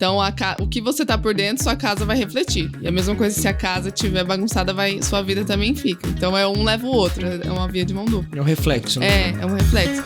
Então, o que você tá por dentro, sua casa vai refletir. E a mesma coisa, se a casa estiver bagunçada, sua vida também fica. Então, um leva o outro. É uma via de mão dupla. É um reflexo, né? É um reflexo.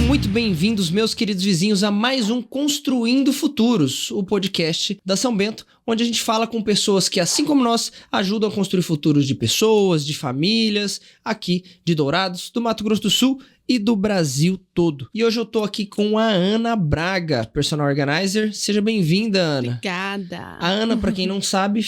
Muito bem-vindos, meus queridos vizinhos, a mais um Construindo Futuros, o podcast da São Bento, onde a gente fala com pessoas que, assim como nós, ajudam a construir futuros de pessoas, de famílias, aqui de Dourados, do Mato Grosso do Sul e do Brasil todo. E hoje eu tô aqui com a Ana Braga, Personal Organizer. Seja bem-vinda, Ana. Obrigada. A Ana, para quem não sabe,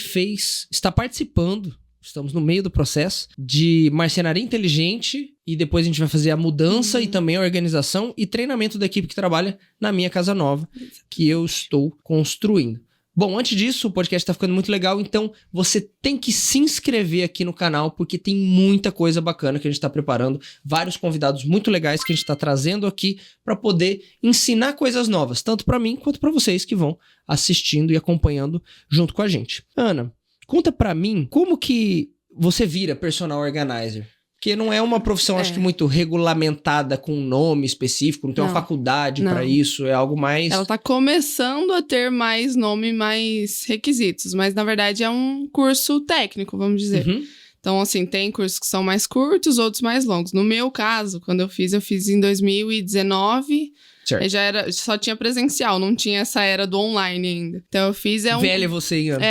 está participando. Estamos no meio do processo de marcenaria inteligente e depois a gente vai fazer a mudança e também a organização e treinamento da equipe que trabalha na minha casa nova, que eu estou construindo. Bom, antes disso, o podcast está ficando muito legal, então você tem que se inscrever aqui no canal, porque tem muita coisa bacana que a gente está preparando, vários convidados muito legais que a gente está trazendo aqui para poder ensinar coisas novas, tanto para mim quanto para vocês que vão assistindo e acompanhando junto com a gente. Ana, conta pra mim como que você vira personal organizer. Porque não é uma profissão, acho que muito regulamentada com um nome específico, não tem uma faculdade pra isso, é algo mais... Ela tá começando a ter mais nome, mais requisitos, mas na verdade é um curso técnico, vamos dizer. Então, assim, tem cursos que são mais curtos, outros mais longos. No meu caso, quando eu fiz em 2019... Certo. Só tinha presencial, não tinha essa era do online ainda. Então eu fiz... Velha você, Ana.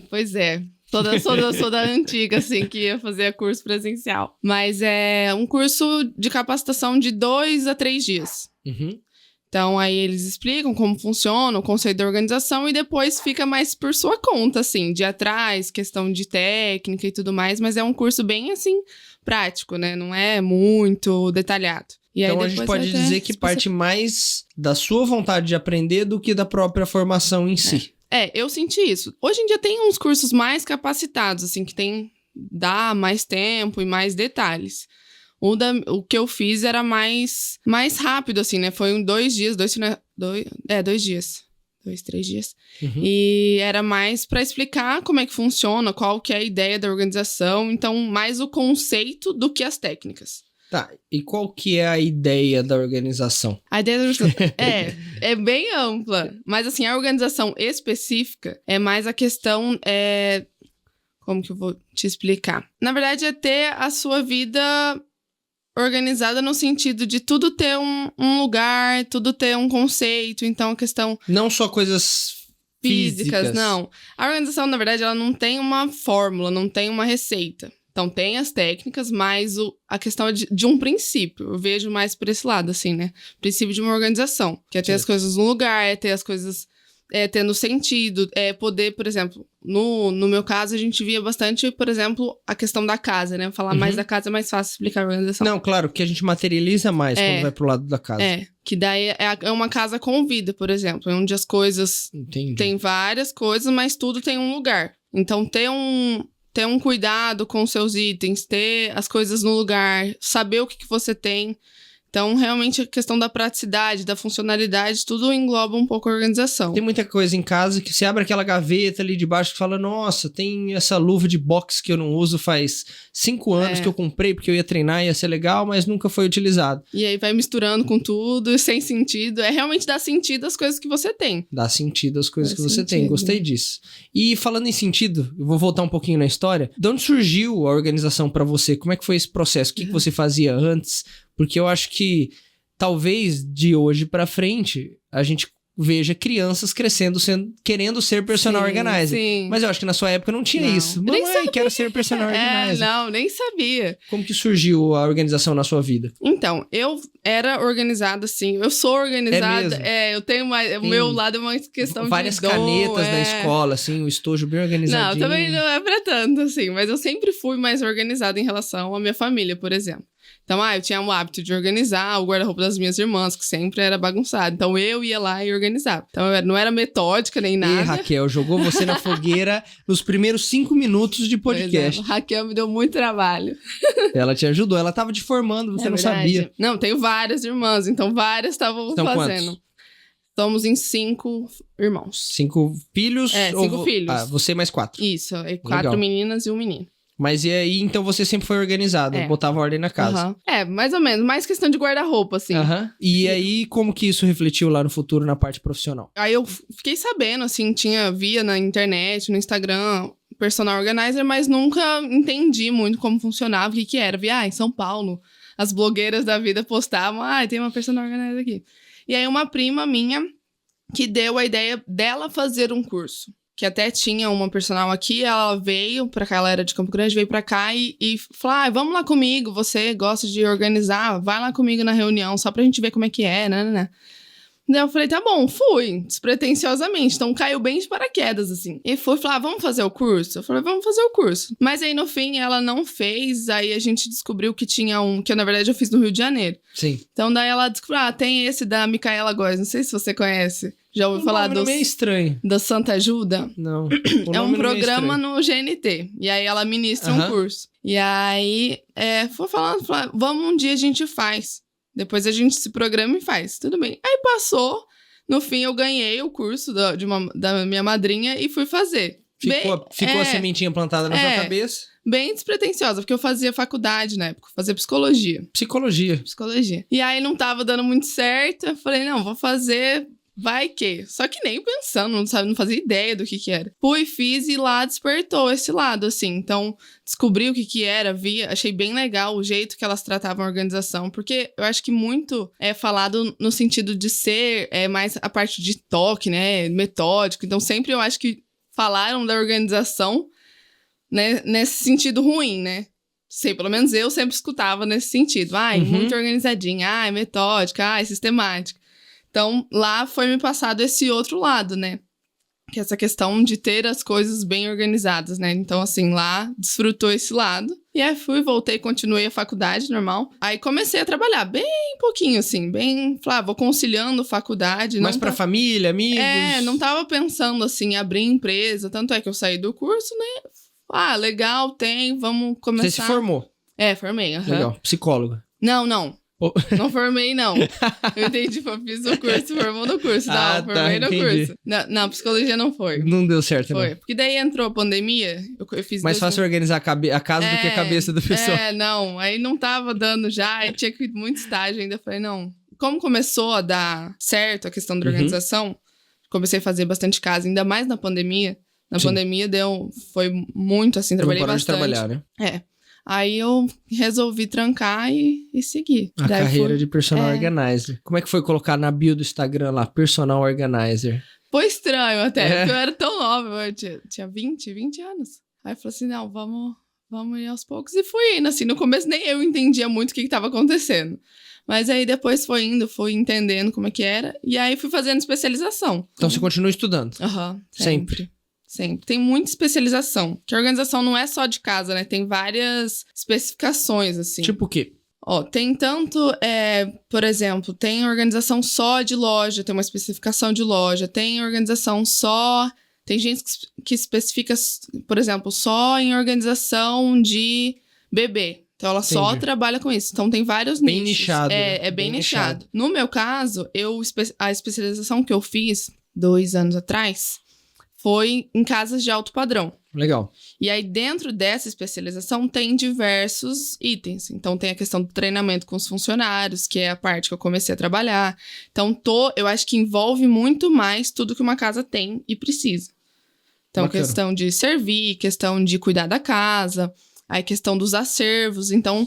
Pois é. Sou da antiga, assim, que ia fazer curso presencial. Mas é um curso de capacitação de 2 a 3 dias. Então aí eles explicam como funciona o conceito da organização e depois fica mais por sua conta, assim, de atrás, questão de técnica e tudo mais. Mas é um curso bem, assim, prático, né? Não é muito detalhado. E então aí a gente pode dizer que parte mais da sua vontade de aprender do que da própria formação em si. Eu senti isso. Hoje em dia tem uns cursos mais capacitados, assim, que dá mais tempo e mais detalhes. O que eu fiz era mais rápido, assim, né? Foi 2 dias, 2 dias. 2, 3 dias. E era mais para explicar como é que funciona, qual que é a ideia da organização. Então, mais o conceito do que as técnicas. Tá, e qual que é a ideia da organização? A ideia da organização é bem ampla, mas assim, a organização específica é mais a questão, como que eu vou te explicar? Na verdade, é ter a sua vida organizada no sentido de tudo ter um lugar, tudo ter um conceito, então a questão... Não só coisas físicas, não. A organização, na verdade, ela não tem uma fórmula, não tem uma receita. Então, tem as técnicas, mas a questão é de um princípio. Eu vejo mais por esse lado, assim, né? Princípio de uma organização. Que é ter as coisas no lugar, é ter as coisas tendo sentido. É poder, por exemplo, no meu caso, a gente via bastante, por exemplo, a questão da casa, né? Falar mais da casa é mais fácil explicar a organização. Não, claro, que a gente materializa mais quando vai pro lado da casa. Que daí é uma casa com vida, por exemplo. Onde as coisas... Entendi. Tem várias coisas, mas tudo tem um lugar. Então, ter um cuidado com os seus itens, ter as coisas no lugar, saber o que você tem. Então, realmente, a questão da praticidade, da funcionalidade, tudo engloba um pouco a organização. Tem muita coisa em casa que você abre aquela gaveta ali de baixo e fala, nossa, tem essa luva de boxe que eu não uso faz 5 anos que eu comprei porque eu ia treinar, ia ser legal, mas nunca foi utilizado. E aí vai misturando com tudo, sem sentido. É realmente dar sentido às coisas que você tem. Dá sentido às coisas que você tem. Gostei disso. E falando em sentido, eu vou voltar um pouquinho na história. De onde surgiu a organização pra você? Como é que foi esse processo? O que você fazia antes? Porque eu acho que talvez de hoje pra frente a gente veja crianças crescendo querendo ser personal organizer. Sim. Mas eu acho que na sua época não tinha isso. Mamãe, quero ser personal organizer. Não, nem sabia. Como que surgiu a organização na sua vida? Então, eu era organizada, assim. Eu sou organizada. Eu tenho o meu lado é uma questão várias de dom, canetas da escola, assim, o estojo bem organizadinho. Não, também não é pra tanto, assim. Mas eu sempre fui mais organizada em relação à minha família, por exemplo. Então, eu tinha o hábito de organizar o guarda-roupa das minhas irmãs, que sempre era bagunçado. Então, eu ia lá e organizava. Então, eu não era metódica nem nada. E Raquel jogou você na fogueira nos primeiros 5 minutos de podcast. Raquel me deu muito trabalho. Ela te ajudou, ela tava te formando, você não sabia. Não, tenho várias irmãs, então várias estavam fazendo. Quantos? estamos em 5 irmãos. 5 filhos? 5 filhos. Ah, você mais 4. Isso, 4 meninas e um menino. Mas e aí, então você sempre foi organizado, botava ordem na casa. Mais ou menos, mais questão de guarda-roupa, assim. E aí, como que isso refletiu lá no futuro na parte profissional? Aí eu fiquei sabendo, assim, via na internet, no Instagram, personal organizer, mas nunca entendi muito como funcionava, o que era. Via, em São Paulo, as blogueiras da vida postavam, tem uma personal organizer aqui. E aí uma prima minha que deu a ideia dela fazer um curso. Que até tinha uma personal aqui, ela veio pra cá, ela era de Campo Grande, veio pra cá e falou, vamos lá comigo, você gosta de organizar, vai lá comigo na reunião, só pra gente ver como é que é, né? Daí eu falei, tá bom, fui, despretensiosamente, então caiu bem de paraquedas, assim. E fui falar, vamos fazer o curso? Eu falei, vamos fazer o curso. Mas aí, no fim, ela não fez, aí a gente descobriu que tinha que na verdade eu fiz no Rio de Janeiro. Sim. Então daí ela descobriu, tem esse da Micaela Góes, não sei se você conhece. Já ouviu falar do... meio estranho. Da Santa Ajuda? Não. É um programa no GNT. E aí ela ministra um curso. E aí, foi falando, vamos um dia a gente faz. Depois a gente se programa e faz. Tudo bem. Aí passou. No fim, eu ganhei o curso da minha madrinha e fui fazer. Ficou a sementinha plantada na sua cabeça? Bem despretensiosa, porque eu fazia faculdade na época. Fazia psicologia. Psicologia. E aí não tava dando muito certo. Eu falei, não, vou fazer... Vai que. Só que nem pensando, não fazia ideia do que era. Fui, fiz e lá despertou esse lado, assim. Então, descobri o que era, achei bem legal o jeito que elas tratavam a organização. Porque eu acho que muito é falado no sentido de ser mais a parte de toque, né? Metódico. Então, sempre eu acho que falaram da organização, né, nesse sentido ruim, né? Sei, pelo menos eu sempre escutava nesse sentido. Muito organizadinha, metódica, sistemática. Então, lá foi me passado esse outro lado, né? Que é essa questão de ter as coisas bem organizadas, né? Então, assim, lá desfrutou esse lado. E aí voltei, continuei a faculdade normal. Aí comecei a trabalhar bem pouquinho, assim, vou conciliando faculdade. Mas pra família, amigos? Não tava pensando, assim, em abrir empresa. Tanto é que eu saí do curso, né? Legal, vamos começar. Você se formou? Formei, Legal, psicóloga. Não. Não formei, não. Eu entendi, eu fiz o curso, formou no curso. Não, formei no curso. Não, psicologia não foi. Não deu certo, não. Foi, porque daí entrou a pandemia, eu fiz... Mais fácil organizar a casa do que a cabeça do pessoal. Não, aí não tava dando já, aí tinha que ir muito estágio ainda. Eu falei, não. Como começou a dar certo a questão da organização, comecei a fazer bastante casa, ainda mais na pandemia. Na pandemia foi muito assim, trabalhei bastante. Não parou de trabalhar, né? Aí eu resolvi trancar e seguir. A carreira de personal organizer. Como é que foi colocar na bio do Instagram lá, personal organizer? Foi estranho até, porque eu era tão nova, eu tinha 20 anos. Aí eu falei assim, não, vamos ir aos poucos. E fui indo, assim, no começo nem eu entendia muito o que estava acontecendo. Mas aí depois fui entendendo como é que era. E aí fui fazendo especialização. Então você continua estudando? Sempre. Tem muita especialização. Que a organização não é só de casa, né? Tem várias especificações, assim. Tipo o quê? Tem tanto, por exemplo, tem organização só de loja, tem uma especificação de loja. Tem organização só... Tem gente que especifica, por exemplo, só em organização de bebê. Então, ela só trabalha com isso. Então, tem vários nichos. Bem nichado. É bem nichado. No meu caso, a especialização que eu fiz 2 anos atrás... foi em casas de alto padrão. Legal. E aí, dentro dessa especialização, tem diversos itens. Então, tem a questão do treinamento com os funcionários, que é a parte que eu comecei a trabalhar. Então, eu acho que envolve muito mais tudo que uma casa tem e precisa. Então, bacana. Questão de servir, questão de cuidar da casa, aí questão dos acervos. Então,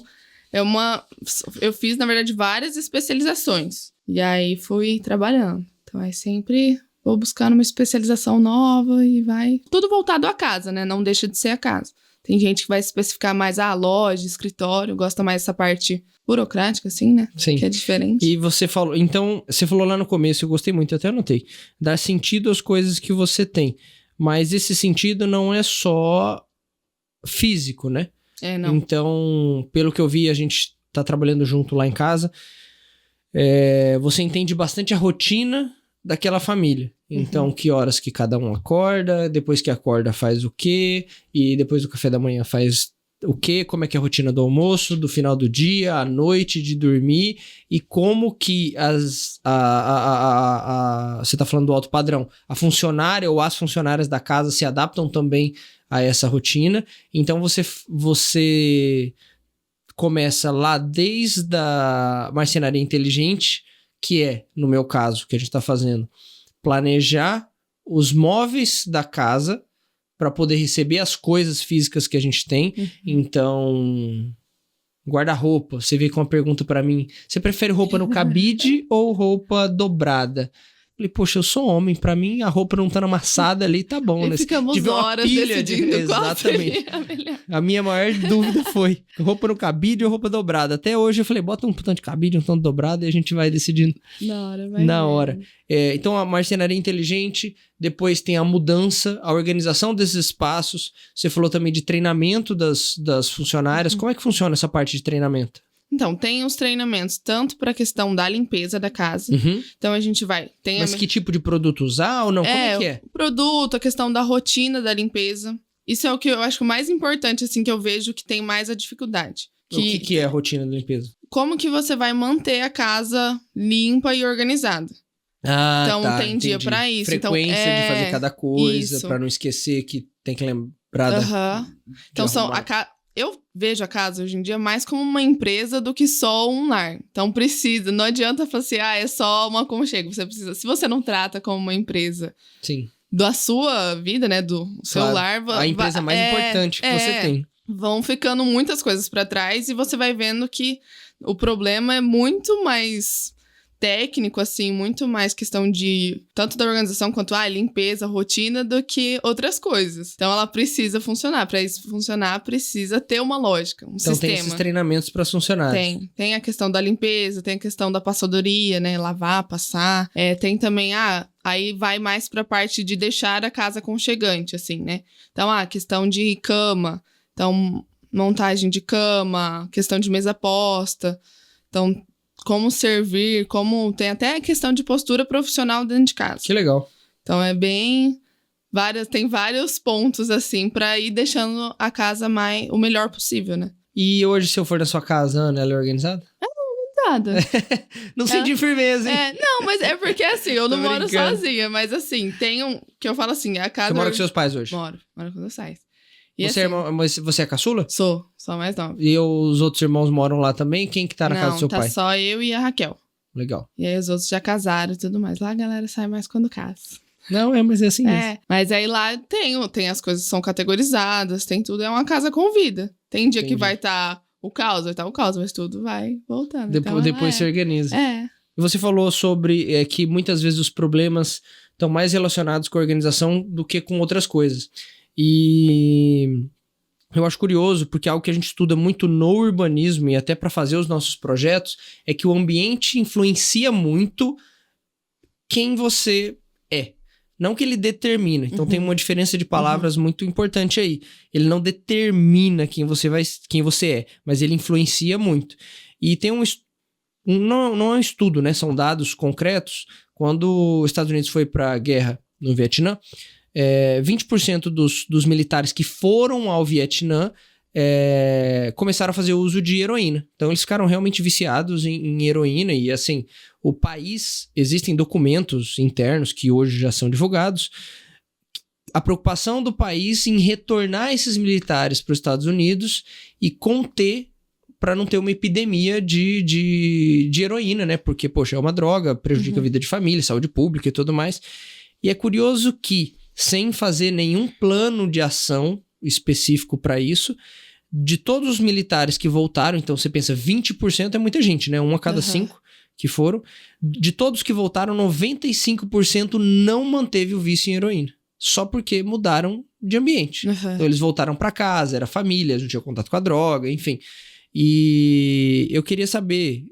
eu fiz, na verdade, várias especializações. E aí, fui trabalhando. Então, é sempre... vou buscando uma especialização nova e vai... tudo voltado à casa, né? Não deixa de ser a casa. Tem gente que vai especificar mais a loja, escritório, gosta mais dessa parte burocrática, assim, né? Sim. Que é diferente. E você falou... Então, você falou lá no começo, eu gostei muito, eu até anotei. Dar sentido às coisas que você tem. Mas esse sentido não é só físico, né? Não. Então, pelo que eu vi, a gente tá trabalhando junto lá em casa. Você entende bastante a rotina daquela família. Então, que horas que cada um acorda, depois que acorda faz o quê, e depois do café da manhã faz como é que é a rotina do almoço, do final do dia, à noite, de dormir, e como que você tá falando do alto padrão, a funcionária ou as funcionárias da casa se adaptam também a essa rotina. Então você começa lá desde a marcenaria inteligente, que é, no meu caso, que a gente tá fazendo, planejar os móveis da casa para poder receber as coisas físicas que a gente tem. Então, guarda-roupa. Você veio com uma pergunta para mim. Você prefere roupa no cabide ou roupa dobrada? Falei, poxa, eu sou homem. Pra mim, a roupa não tá amassada ali, tá bom, né? E ficamos horas decidindo Exatamente. A minha maior dúvida foi roupa no cabide ou roupa dobrada. Até hoje eu falei, bota um tanto de cabide, um tanto dobrado, e a gente vai decidindo na hora. Então, a marcenaria inteligente, depois tem a mudança, a organização desses espaços. Você falou também de treinamento das funcionárias. Como é que funciona essa parte de treinamento? Então, tem os treinamentos tanto para a questão da limpeza da casa. Então, a gente vai... Mas que tipo de produto usar ou não? Como é que é? O produto, a questão da rotina da limpeza. Isso é o que eu acho mais importante, assim, que eu vejo que tem mais a dificuldade. O que é a rotina da limpeza? Como que você vai manter a casa limpa e organizada. Então, tem dia para isso. Frequência de fazer cada coisa, para não esquecer que tem que lembrar Então, eu vejo a casa hoje em dia mais como uma empresa do que só um lar. Então não adianta falar assim, é só um aconchego. Se você não trata como uma empresa da sua vida, né, do seu lar... A empresa mais importante que você tem. Vão ficando muitas coisas para trás e você vai vendo que o problema é muito mais técnico, assim, muito mais questão de tanto da organização quanto limpeza, rotina, do que outras coisas. Então, ela precisa funcionar. Para isso funcionar, precisa ter uma lógica, um sistema. Então, tem esses treinamentos para funcionários. Tem a questão da limpeza, tem a questão da passadoria, né? Lavar, passar. Tem também, aí vai mais para a parte de deixar a casa aconchegante, assim, né? Então, questão de cama. Então, montagem de cama, questão de mesa posta. Então, como servir, tem até a questão de postura profissional dentro de casa. Que legal. Então, tem vários pontos, assim, pra ir deixando a casa o melhor possível, né? E hoje, se eu for na sua casa, Ana, ela é organizada? Organizada. Não senti firmeza, hein? Não, mas é porque, assim, eu não moro sozinha, mas, assim, que eu falo assim, a casa... Você mora com seus pais hoje? Moro com meus pais. Você é caçula? Sou mais nova. E os outros irmãos moram lá também? Quem que tá na casa do seu pai? Não, tá só eu e a Raquel. Legal. E aí os outros já casaram e tudo mais. Lá a galera sai mais quando casa. Não, mas é assim mesmo. Mas aí lá tem as coisas que são categorizadas, tem tudo. É uma casa com vida. Tem dia que vai estar o caos, mas tudo vai voltando. Depois se organiza. E você falou sobre que muitas vezes os problemas estão mais relacionados com a organização do que com outras coisas. E eu acho curioso, porque algo que a gente estuda muito no urbanismo e até para fazer os nossos projetos é que o ambiente influencia muito quem você é. Não que ele determina. Então tem uma diferença de palavras muito importante aí. Ele não determina quem você é, mas ele influencia muito. E tem não é um estudo, né? São dados concretos. Quando os Estados Unidos foi para a guerra no Vietnã, 20% dos militares que foram ao Vietnã começaram a fazer uso de heroína. Então eles ficaram realmente viciados em heroína. E assim, o país, existem documentos internos que hoje já são divulgados, a preocupação do país em retornar esses militares para os Estados Unidos e conter, para não ter uma epidemia de heroína, né? Porque, poxa, é uma droga, prejudica a vida de família, saúde pública e tudo mais. E é curioso que, sem fazer nenhum plano de ação específico para isso, de todos os militares que voltaram, então você pensa, 20% é muita gente, né? 1 a cada 5 que foram. De todos que voltaram, 95% não manteve o vício em heroína. Só porque mudaram de ambiente. Então eles voltaram para casa, era família, não tinha contato com a droga, enfim. E eu queria saber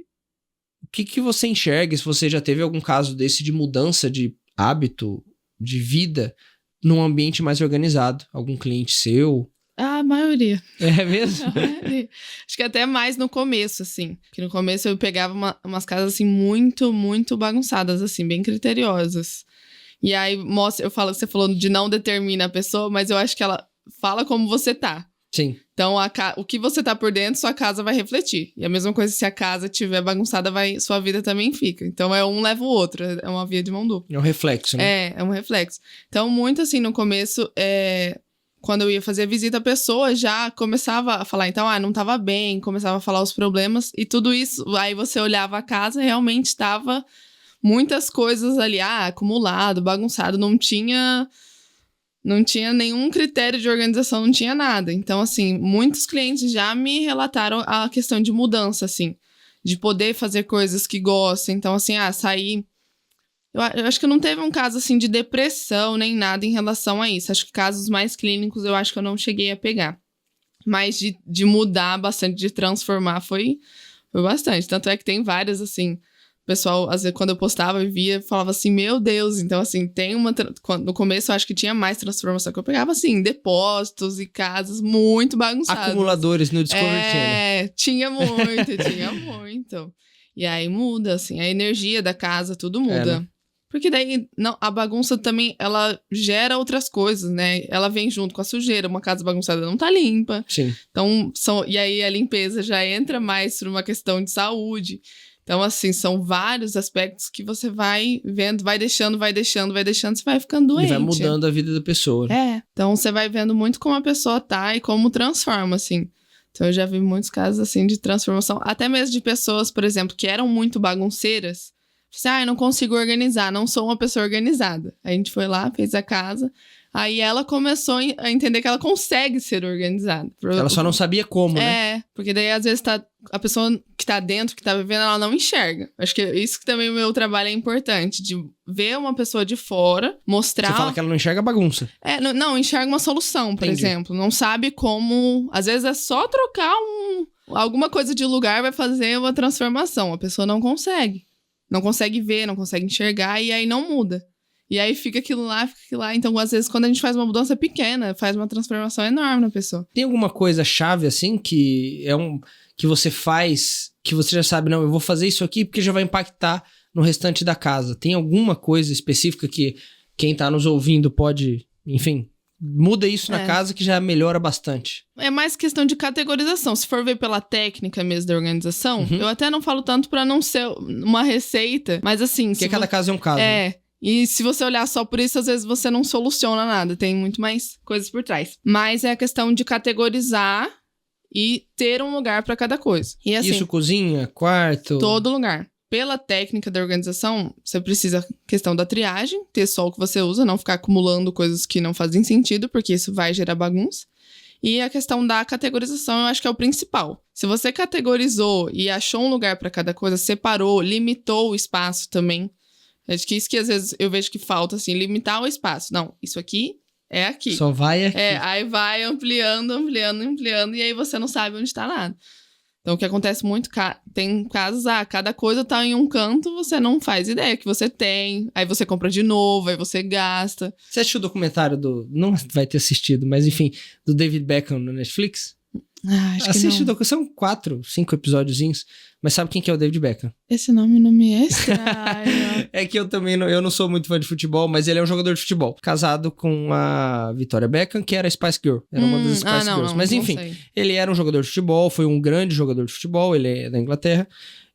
o que você enxerga, se você já teve algum caso desse de mudança de hábito, de vida, num ambiente mais organizado. Algum cliente seu? A maioria. É mesmo? A maioria. Acho que até mais no começo, assim. Porque no começo eu pegava umas casas, assim, muito, muito bagunçadas, assim, bem criteriosas. E aí, você falou de não determina a pessoa, mas eu acho que ela fala como você tá. Sim. Então, o que você tá por dentro, sua casa vai refletir. E a mesma coisa, se a casa estiver bagunçada, sua vida também fica. Então, um leva o outro. É uma via de mão dupla. É um reflexo, né? É um reflexo. Então, muito assim, no começo, quando eu ia fazer a visita, a pessoa já começava a falar, então, não tava bem, começava a falar os problemas. E tudo isso, aí você olhava a casa, realmente estava muitas coisas ali, acumulado, bagunçado, não tinha nenhum critério de organização, não tinha nada. Então, assim, muitos clientes já me relataram a questão de mudança, assim, de poder fazer coisas que gostam. Então, assim, sair... Eu acho que não teve um caso, assim, de depressão nem nada em relação a isso. Acho que casos mais clínicos eu acho que eu não cheguei a pegar. Mas de mudar bastante, de transformar, foi bastante. Tanto é que tem várias, assim... O pessoal, às vezes, quando eu postava e via, falava assim, meu Deus. Então, assim, tem no começo eu acho que tinha mais transformação, que eu pegava, assim, depósitos e casas muito bagunçadas. Acumuladores no Discovery Channel. Tinha muito. E aí muda, assim, a energia da casa, tudo muda. Né? Porque daí, a bagunça também, ela gera outras coisas, né? Ela vem junto com a sujeira, uma casa bagunçada não tá limpa. Sim. Então, e aí a limpeza já entra mais por uma questão de saúde. Então, assim, são vários aspectos que você vai vendo, vai deixando, você vai ficando doente. E vai mudando a vida da pessoa. Então você vai vendo muito como a pessoa tá e como transforma, assim. Então eu já vi muitos casos, assim, de transformação. Até mesmo de pessoas, por exemplo, que eram muito bagunceiras. Eu não consigo organizar, não sou uma pessoa organizada. Aí a gente foi lá, fez a casa... Aí ela começou a entender que ela consegue ser organizada. Ela só não sabia como, né? Porque daí às vezes a pessoa que tá dentro, que tá vivendo, ela não enxerga. Acho que isso que também o meu trabalho é importante, de ver uma pessoa de fora, mostrar... Você fala que ela não enxerga a bagunça. Não, enxerga uma solução, por exemplo. Não sabe como... Às vezes é só trocar alguma coisa de lugar, vai fazer uma transformação. A pessoa não consegue. Não consegue ver, não consegue enxergar, e aí não muda. E aí fica aquilo lá. Então, às vezes, quando a gente faz uma mudança pequena, faz uma transformação enorme na pessoa. Tem alguma coisa chave, assim, que que você faz, que você já sabe, não, eu vou fazer isso aqui porque já vai impactar no restante da casa. Tem alguma coisa específica que quem tá nos ouvindo pode, enfim, muda isso na casa que já melhora bastante? É mais questão de categorização. Se for ver pela técnica mesmo da organização, eu até não falo tanto pra não ser uma receita, mas assim... Porque cada caso é um caso. Né? E se você olhar só por isso, às vezes você não soluciona nada. Tem muito mais coisas por trás. Mas é a questão de categorizar e ter um lugar pra cada coisa. E assim, isso, cozinha, quarto... Todo lugar. Pela técnica da organização, você precisa questão da triagem, ter só o que você usa, não ficar acumulando coisas que não fazem sentido, porque isso vai gerar bagunça. E a questão da categorização, eu acho que é o principal. Se você categorizou e achou um lugar pra cada coisa, separou, limitou o espaço também... Acho que isso que às vezes eu vejo que falta, assim, limitar o espaço. Não, isso aqui é aqui. Só vai aqui. Aí vai ampliando, e aí você não sabe onde tá nada. Então, o que acontece muito, tem casos, cada coisa tá em um canto, você não faz ideia que você tem, aí você compra de novo, aí você gasta. Você assistiu o documentário não vai ter assistido, mas enfim, do David Beckham no Netflix? Acho que não. São 4, 5 episódiozinhos. Mas sabe quem que é o David Beckham? Esse nome não me é estranho. É que eu também eu não sou muito fã de futebol, mas ele é um jogador de futebol. Casado com a Victoria Beckham, que era a Spice Girl. Era uma das Spice Girls. Mas enfim, ele era um jogador de futebol, foi um grande jogador de futebol, ele é da Inglaterra.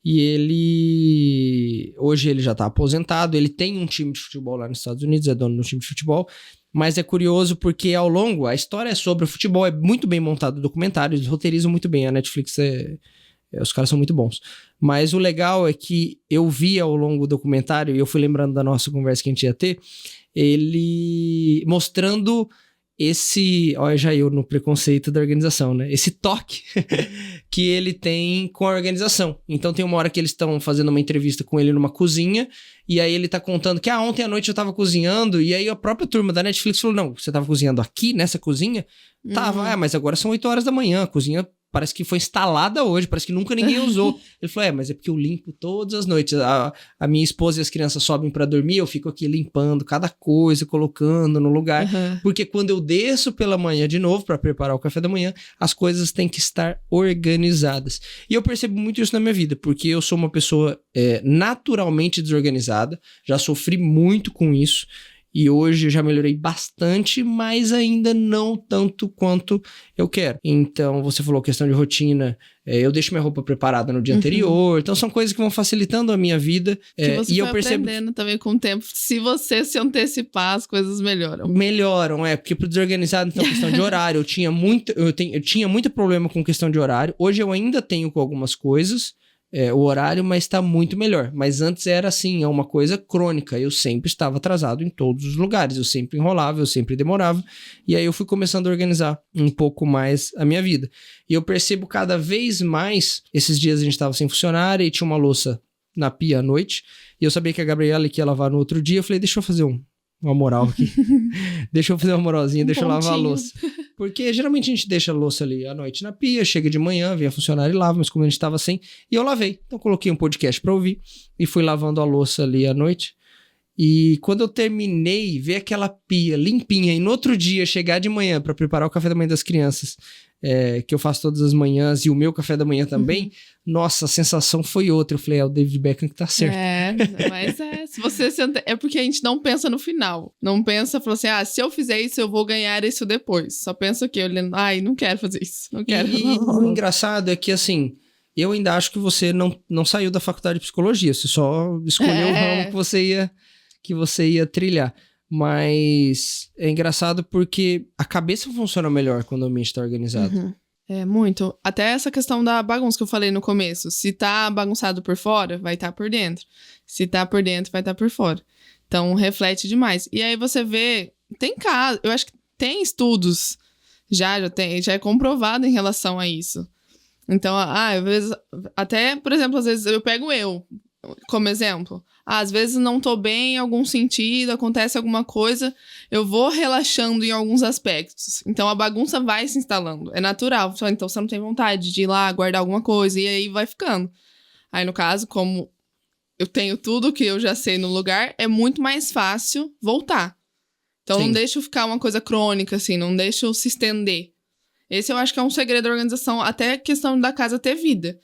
E hoje ele já tá aposentado, ele tem um time de futebol lá nos Estados Unidos, é dono do time de futebol. Mas é curioso porque ao longo, a história é sobre o futebol, é muito bem montado o documentário, eles roteirizam muito bem, a Netflix os caras são muito bons. Mas o legal é que eu vi ao longo do documentário, e eu fui lembrando da nossa conversa que a gente ia ter, ele mostrando olha já eu no preconceito da organização, né? Esse toque que ele tem com a organização. Então tem uma hora que eles estão fazendo uma entrevista com ele numa cozinha, e aí ele tá contando que ontem à noite eu tava cozinhando, e aí a própria turma da Netflix falou, não, você tava cozinhando aqui, nessa cozinha? Tava, mas agora são 8 horas da manhã, a cozinha parece que foi instalada hoje, parece que nunca ninguém usou. Ele falou, mas é porque eu limpo todas as noites. A minha esposa e as crianças sobem pra dormir, eu fico aqui limpando cada coisa, colocando no lugar. Porque quando eu desço pela manhã de novo pra preparar o café da manhã, as coisas têm que estar organizadas. E eu percebo muito isso na minha vida, porque eu sou uma pessoa naturalmente desorganizada, já sofri muito com isso. E hoje eu já melhorei bastante, mas ainda não tanto quanto eu quero. Então, você falou questão de rotina, eu deixo minha roupa preparada no dia anterior. Então, são coisas que vão facilitando a minha vida. Que você e vai eu percebo aprendendo também com o tempo. Se você se antecipar, as coisas melhoram. Melhoram, porque pro desorganizado, então, questão de horário. Eu tinha muito problema com questão de horário. Hoje eu ainda tenho com algumas coisas. O horário, mas tá muito melhor. Mas antes era assim, uma coisa crônica. Eu sempre estava atrasado em todos os lugares. Eu sempre enrolava, eu sempre demorava. E aí eu fui começando a organizar um pouco mais a minha vida. E eu percebo cada vez mais... Esses dias a gente estava sem funcionário e tinha uma louça na pia à noite. E eu sabia que a Gabriela que ia lavar no outro dia. Eu falei, deixa eu fazer uma moral aqui. Deixa eu fazer uma moralzinha, deixa eu lavar a louça. Porque geralmente a gente deixa a louça ali à noite na pia, chega de manhã, vem a funcionária e lava, mas como a gente tava sem, e eu lavei. Então coloquei um podcast pra ouvir e fui lavando a louça ali à noite. E quando eu terminei, ver aquela pia limpinha e no outro dia chegar de manhã pra preparar o café da manhã das crianças, que eu faço todas as manhãs e o meu café da manhã também, nossa, a sensação foi outra. Eu falei, o David Beckham que tá certo. Mas se você é porque a gente não pensa no final. Não pensa, fala assim, se eu fizer isso, eu vou ganhar isso depois. Só pensa que olhando, não quero fazer isso. Não quero. E o engraçado é que, assim, eu ainda acho que você não saiu da faculdade de psicologia. Você só escolheu o ramo que você ia trilhar. Mas é engraçado porque a cabeça funciona melhor quando o ambiente tá organizado. Muito. Até essa questão da bagunça que eu falei no começo. Se tá bagunçado por fora, vai estar por dentro. Se tá por dentro, vai estar por fora. Então, reflete demais. E aí você vê... Tem casos... Eu acho que tem estudos. Já é comprovado em relação a isso. Então, às vezes... Até, por exemplo, às vezes eu pego como exemplo. Às vezes não tô bem em algum sentido, acontece alguma coisa, eu vou relaxando em alguns aspectos. Então a bagunça vai se instalando, é natural. Então você não tem vontade de ir lá guardar alguma coisa e aí vai ficando. Aí no caso, como eu tenho tudo que eu já sei no lugar, é muito mais fácil voltar. Então não deixo ficar uma coisa crônica, assim, não deixo se estender. Esse eu acho que é um segredo da organização, até a questão da casa ter vida.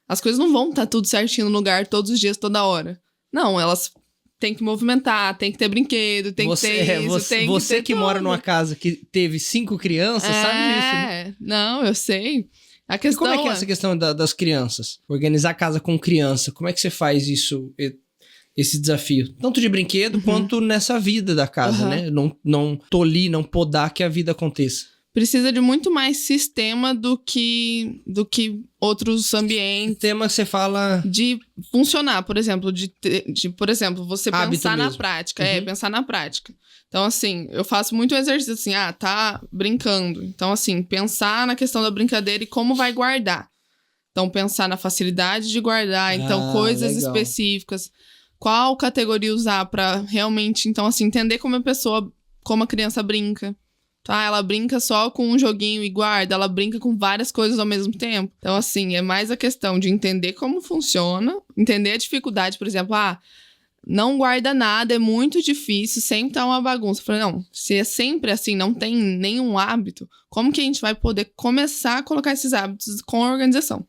As coisas não vão estar tudo certinho no lugar todos os dias, toda hora. Não, elas têm que movimentar, tem que ter brinquedo, tem que ter isso, tem que ter que mora numa casa que teve 5 crianças, sabe disso, né? Não, eu sei. A questão e como é que é essa questão das crianças? Organizar a casa com criança, como é que você faz isso, esse desafio? Tanto de brinquedo quanto nessa vida da casa, né? Não tolir, não podar que a vida aconteça. Precisa de muito mais sistema do que outros ambientes. Sistema que você fala... De funcionar, por exemplo, por exemplo, você pensar na prática. Pensar na prática. Então, assim, eu faço muito exercício, assim, tá brincando. Então, assim, pensar na questão da brincadeira e como vai guardar. Então, pensar na facilidade de guardar. Então, coisas específicas. Qual categoria usar pra realmente, então, assim, entender como a criança brinca. Tá, ela brinca só com um joguinho e guarda, ela brinca com várias coisas ao mesmo tempo. Então, assim, é mais a questão de entender como funciona, entender a dificuldade, por exemplo, não guarda nada, é muito difícil, sempre tá uma bagunça. Eu falei, não, se é sempre assim, não tem nenhum hábito, como que a gente vai poder começar a colocar esses hábitos com a organização?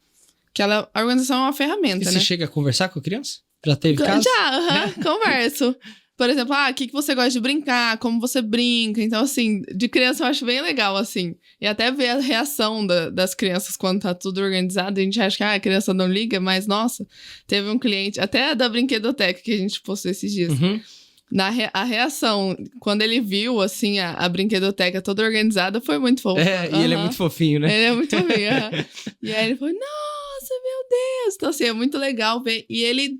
Que a organização é uma ferramenta, né? Você chega a conversar com a criança? Já teve caso? Já, converso. Por exemplo, o que você gosta de brincar, como você brinca. Então, assim, de criança eu acho bem legal, assim. E até ver a reação das crianças quando tá tudo organizado. A gente acha que a criança não liga, mas, nossa, teve um cliente, até da brinquedoteca que a gente postou esses dias. A reação, quando ele viu, assim, a brinquedoteca toda organizada, foi muito fofo. E ele é muito fofinho, né? Ele é muito fofinho, E aí ele falou, nossa, meu Deus! Então, assim, é muito legal ver. E ele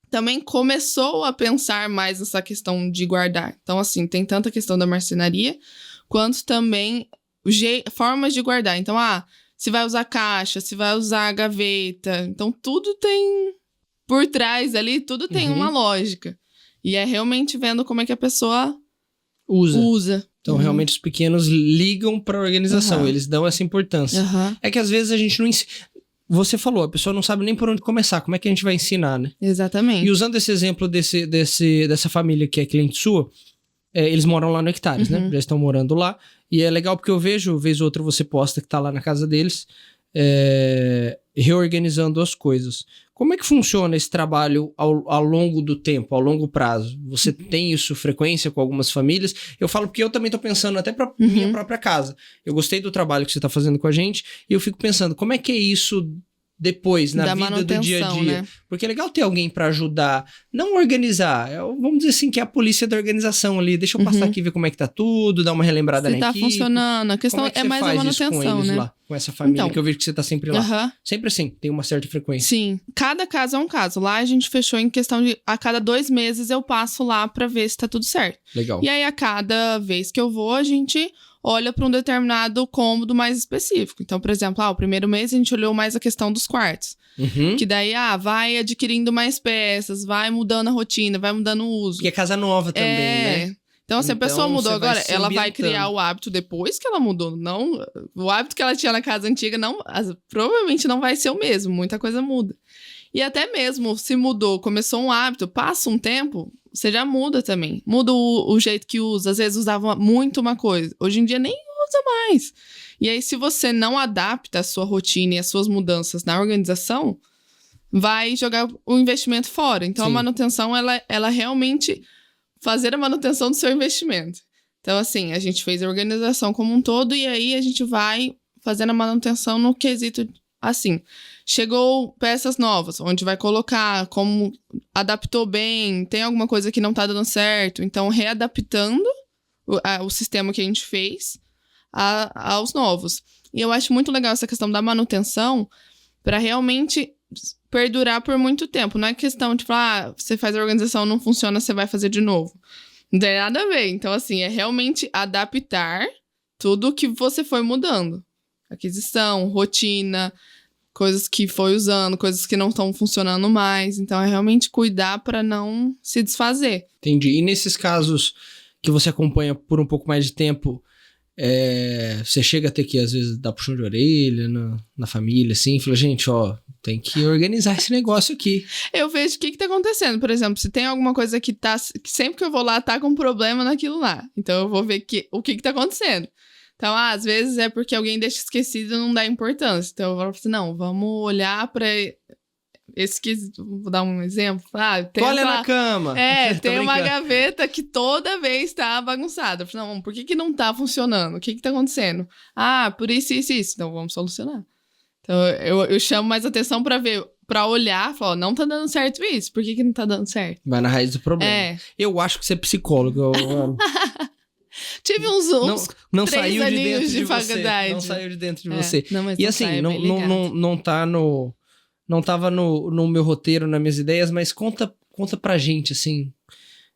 também começou a pensar mais nessa questão de guardar. Então, assim, tem tanto a questão da marcenaria, quanto também formas de guardar. Então, se vai usar caixa, se vai usar gaveta. Então, tudo tem por trás ali, tudo tem uma lógica. E é realmente vendo como é que a pessoa usa. Então, realmente, os pequenos ligam para a organização. Eles dão essa importância. É que, às vezes, a gente não ensina... Você falou, a pessoa não sabe nem por onde começar. Como é que a gente vai ensinar, né? Exatamente. E usando esse exemplo dessa família que é cliente sua, eles moram lá no Hectares, né? Já estão morando lá. E é legal porque eu vejo, vez ou outra você posta que tá lá na casa deles. reorganizando as coisas. Como é que funciona esse trabalho ao longo do tempo, ao longo prazo? Você tem isso frequência com algumas famílias? Eu falo porque eu também tô pensando até para minha própria casa. Eu gostei do trabalho que você tá fazendo com a gente e eu fico pensando, como é que é isso depois, na vida do dia a dia? Né? Porque é legal ter alguém para ajudar, não organizar, vamos dizer assim, que é a polícia da organização ali. Deixa eu passar aqui e ver como é que tá tudo, dar uma relembrada na equipe. Se tá funcionando, a questão é mais a manutenção, né? Lá, com essa família, que eu vejo que você tá sempre lá. Uhum. Sempre assim, tem uma certa frequência. Sim, cada caso é um caso. Lá a gente fechou em questão de, a cada 2 meses eu passo lá pra ver se tá tudo certo. Legal. E aí, a cada vez que eu vou, a gente olha para um determinado cômodo mais específico. Então, por exemplo, o primeiro mês a gente olhou mais a questão dos quartos. Que daí, vai adquirindo mais peças, vai mudando a rotina, vai mudando o uso. Porque é casa nova também, né? Então, se a pessoa mudou agora, ela vai ambientando. criar o hábito depois que ela mudou. Não, o hábito que ela tinha na casa antiga provavelmente não vai ser o mesmo. Muita coisa muda. E até mesmo se mudou, começou um hábito, passa um tempo, você já muda também. Muda o jeito que usa. Às vezes usava muito uma coisa. Hoje em dia nem usa mais. E aí, se você não adapta a sua rotina e as suas mudanças na organização, vai jogar o investimento fora. Então, Sim. A manutenção, ela realmente fazer a manutenção do seu investimento. Então, assim, a gente fez a organização como um todo e aí a gente vai fazendo a manutenção no quesito assim. Chegou peças novas, onde vai colocar, como adaptou bem, tem alguma coisa que não tá dando certo. Então, readaptando o sistema que a gente fez aos novos. E eu acho muito legal essa questão da manutenção para realmente perdurar por muito tempo. Não é questão de falar, você faz a organização, não funciona, você vai fazer de novo. Não tem nada a ver. Então, assim, é realmente adaptar tudo que você foi mudando. Aquisição, rotina, coisas que foi usando, coisas que não estão funcionando mais. Então, é realmente cuidar para não se desfazer. Entendi. E nesses casos que você acompanha por um pouco mais de tempo, você chega a ter que, às vezes, dar puxão de orelha na família, assim, fala, gente, tem que organizar esse negócio aqui. Eu vejo o que tá acontecendo. Por exemplo, se tem alguma coisa que sempre que eu vou lá, tá com problema naquilo lá. Então, eu vou ver o que tá acontecendo. Então, às vezes é porque alguém deixa esquecido e não dá importância. Então, eu falo assim, não, vamos olhar pra esse que... Vou dar um exemplo. Toalha na cama. Tem uma gaveta que toda vez tá bagunçada. Eu falo, não, por que não tá funcionando? O que tá acontecendo? Por isso. Então, vamos solucionar. Então, eu chamo mais atenção pra ver, pra olhar, falar, não tá dando certo isso. Por que não tá dando certo? Vai na raiz do problema. Eu acho que você é psicólogo. Tive uns não 3 saiu de aninhos dentro de faculdade. Você. Não saiu de dentro de você. Não, mas e não assim, sai, não tava no meu roteiro, nas minhas ideias, mas conta pra gente, assim,